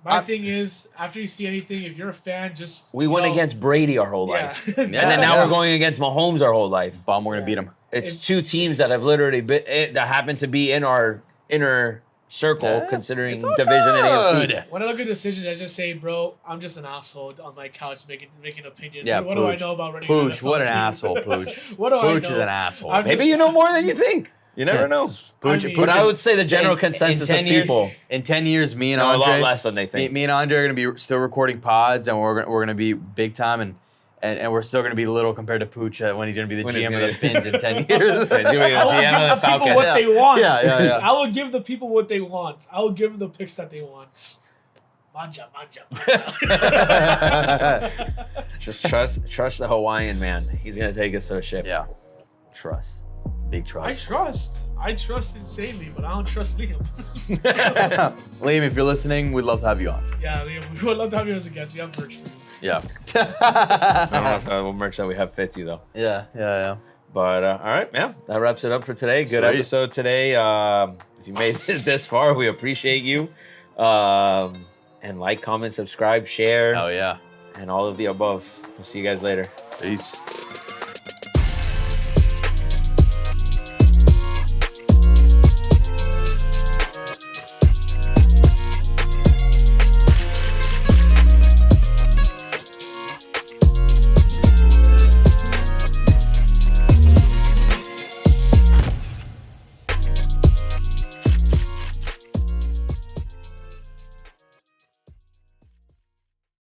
My thing is, after you see anything, if you're a fan, just We went against Brady our whole life, Yeah. and then now we're going against Mahomes our whole life. Bomb, we're gonna beat them. It's two teams that have literally been, that happen to be in our inner circle, Yeah, considering it's all division and AFC. good. When I look at decisions, I just say, bro, I'm just an asshole on my couch making opinions. Yeah, what do I Pooch. know about running Pooch, an NFL what an team? asshole, Pooch. What do I Pooch know? is an asshole. I'm Maybe just- you know more than you think. You never know. Pooch, I mean- But I would say the general in consensus of 10 years, people in 10 years, me and know a Andre, lot less than they think. Me and Andre are gonna be still recording pods, and we're gonna be big time, and we're still gonna be little compared to Pooch when he's gonna be the When he's GM gonna of the Fins in 10 years. He's gonna be the I will GM of the give the people Falcons. what they want. Yeah. I will give the people what they want. I will give them the picks that they want. Manja. Just trust the Hawaiian man. He's gonna take us to a ship. Yeah, Trust. big trust. I trust insanely, but I don't trust Liam. Liam, if you're listening, we'd love to have you on. Yeah, Liam, we would love to have you as a guest. We have merch for you. Yeah. I don't know if what merch that we have fits you though. Yeah. But all right, yeah, that wraps it up for today. Good Sweet. episode today. If you made it this far, we appreciate you. And like, comment, subscribe, share, Oh yeah. and all of the above. We'll see you guys later. Peace.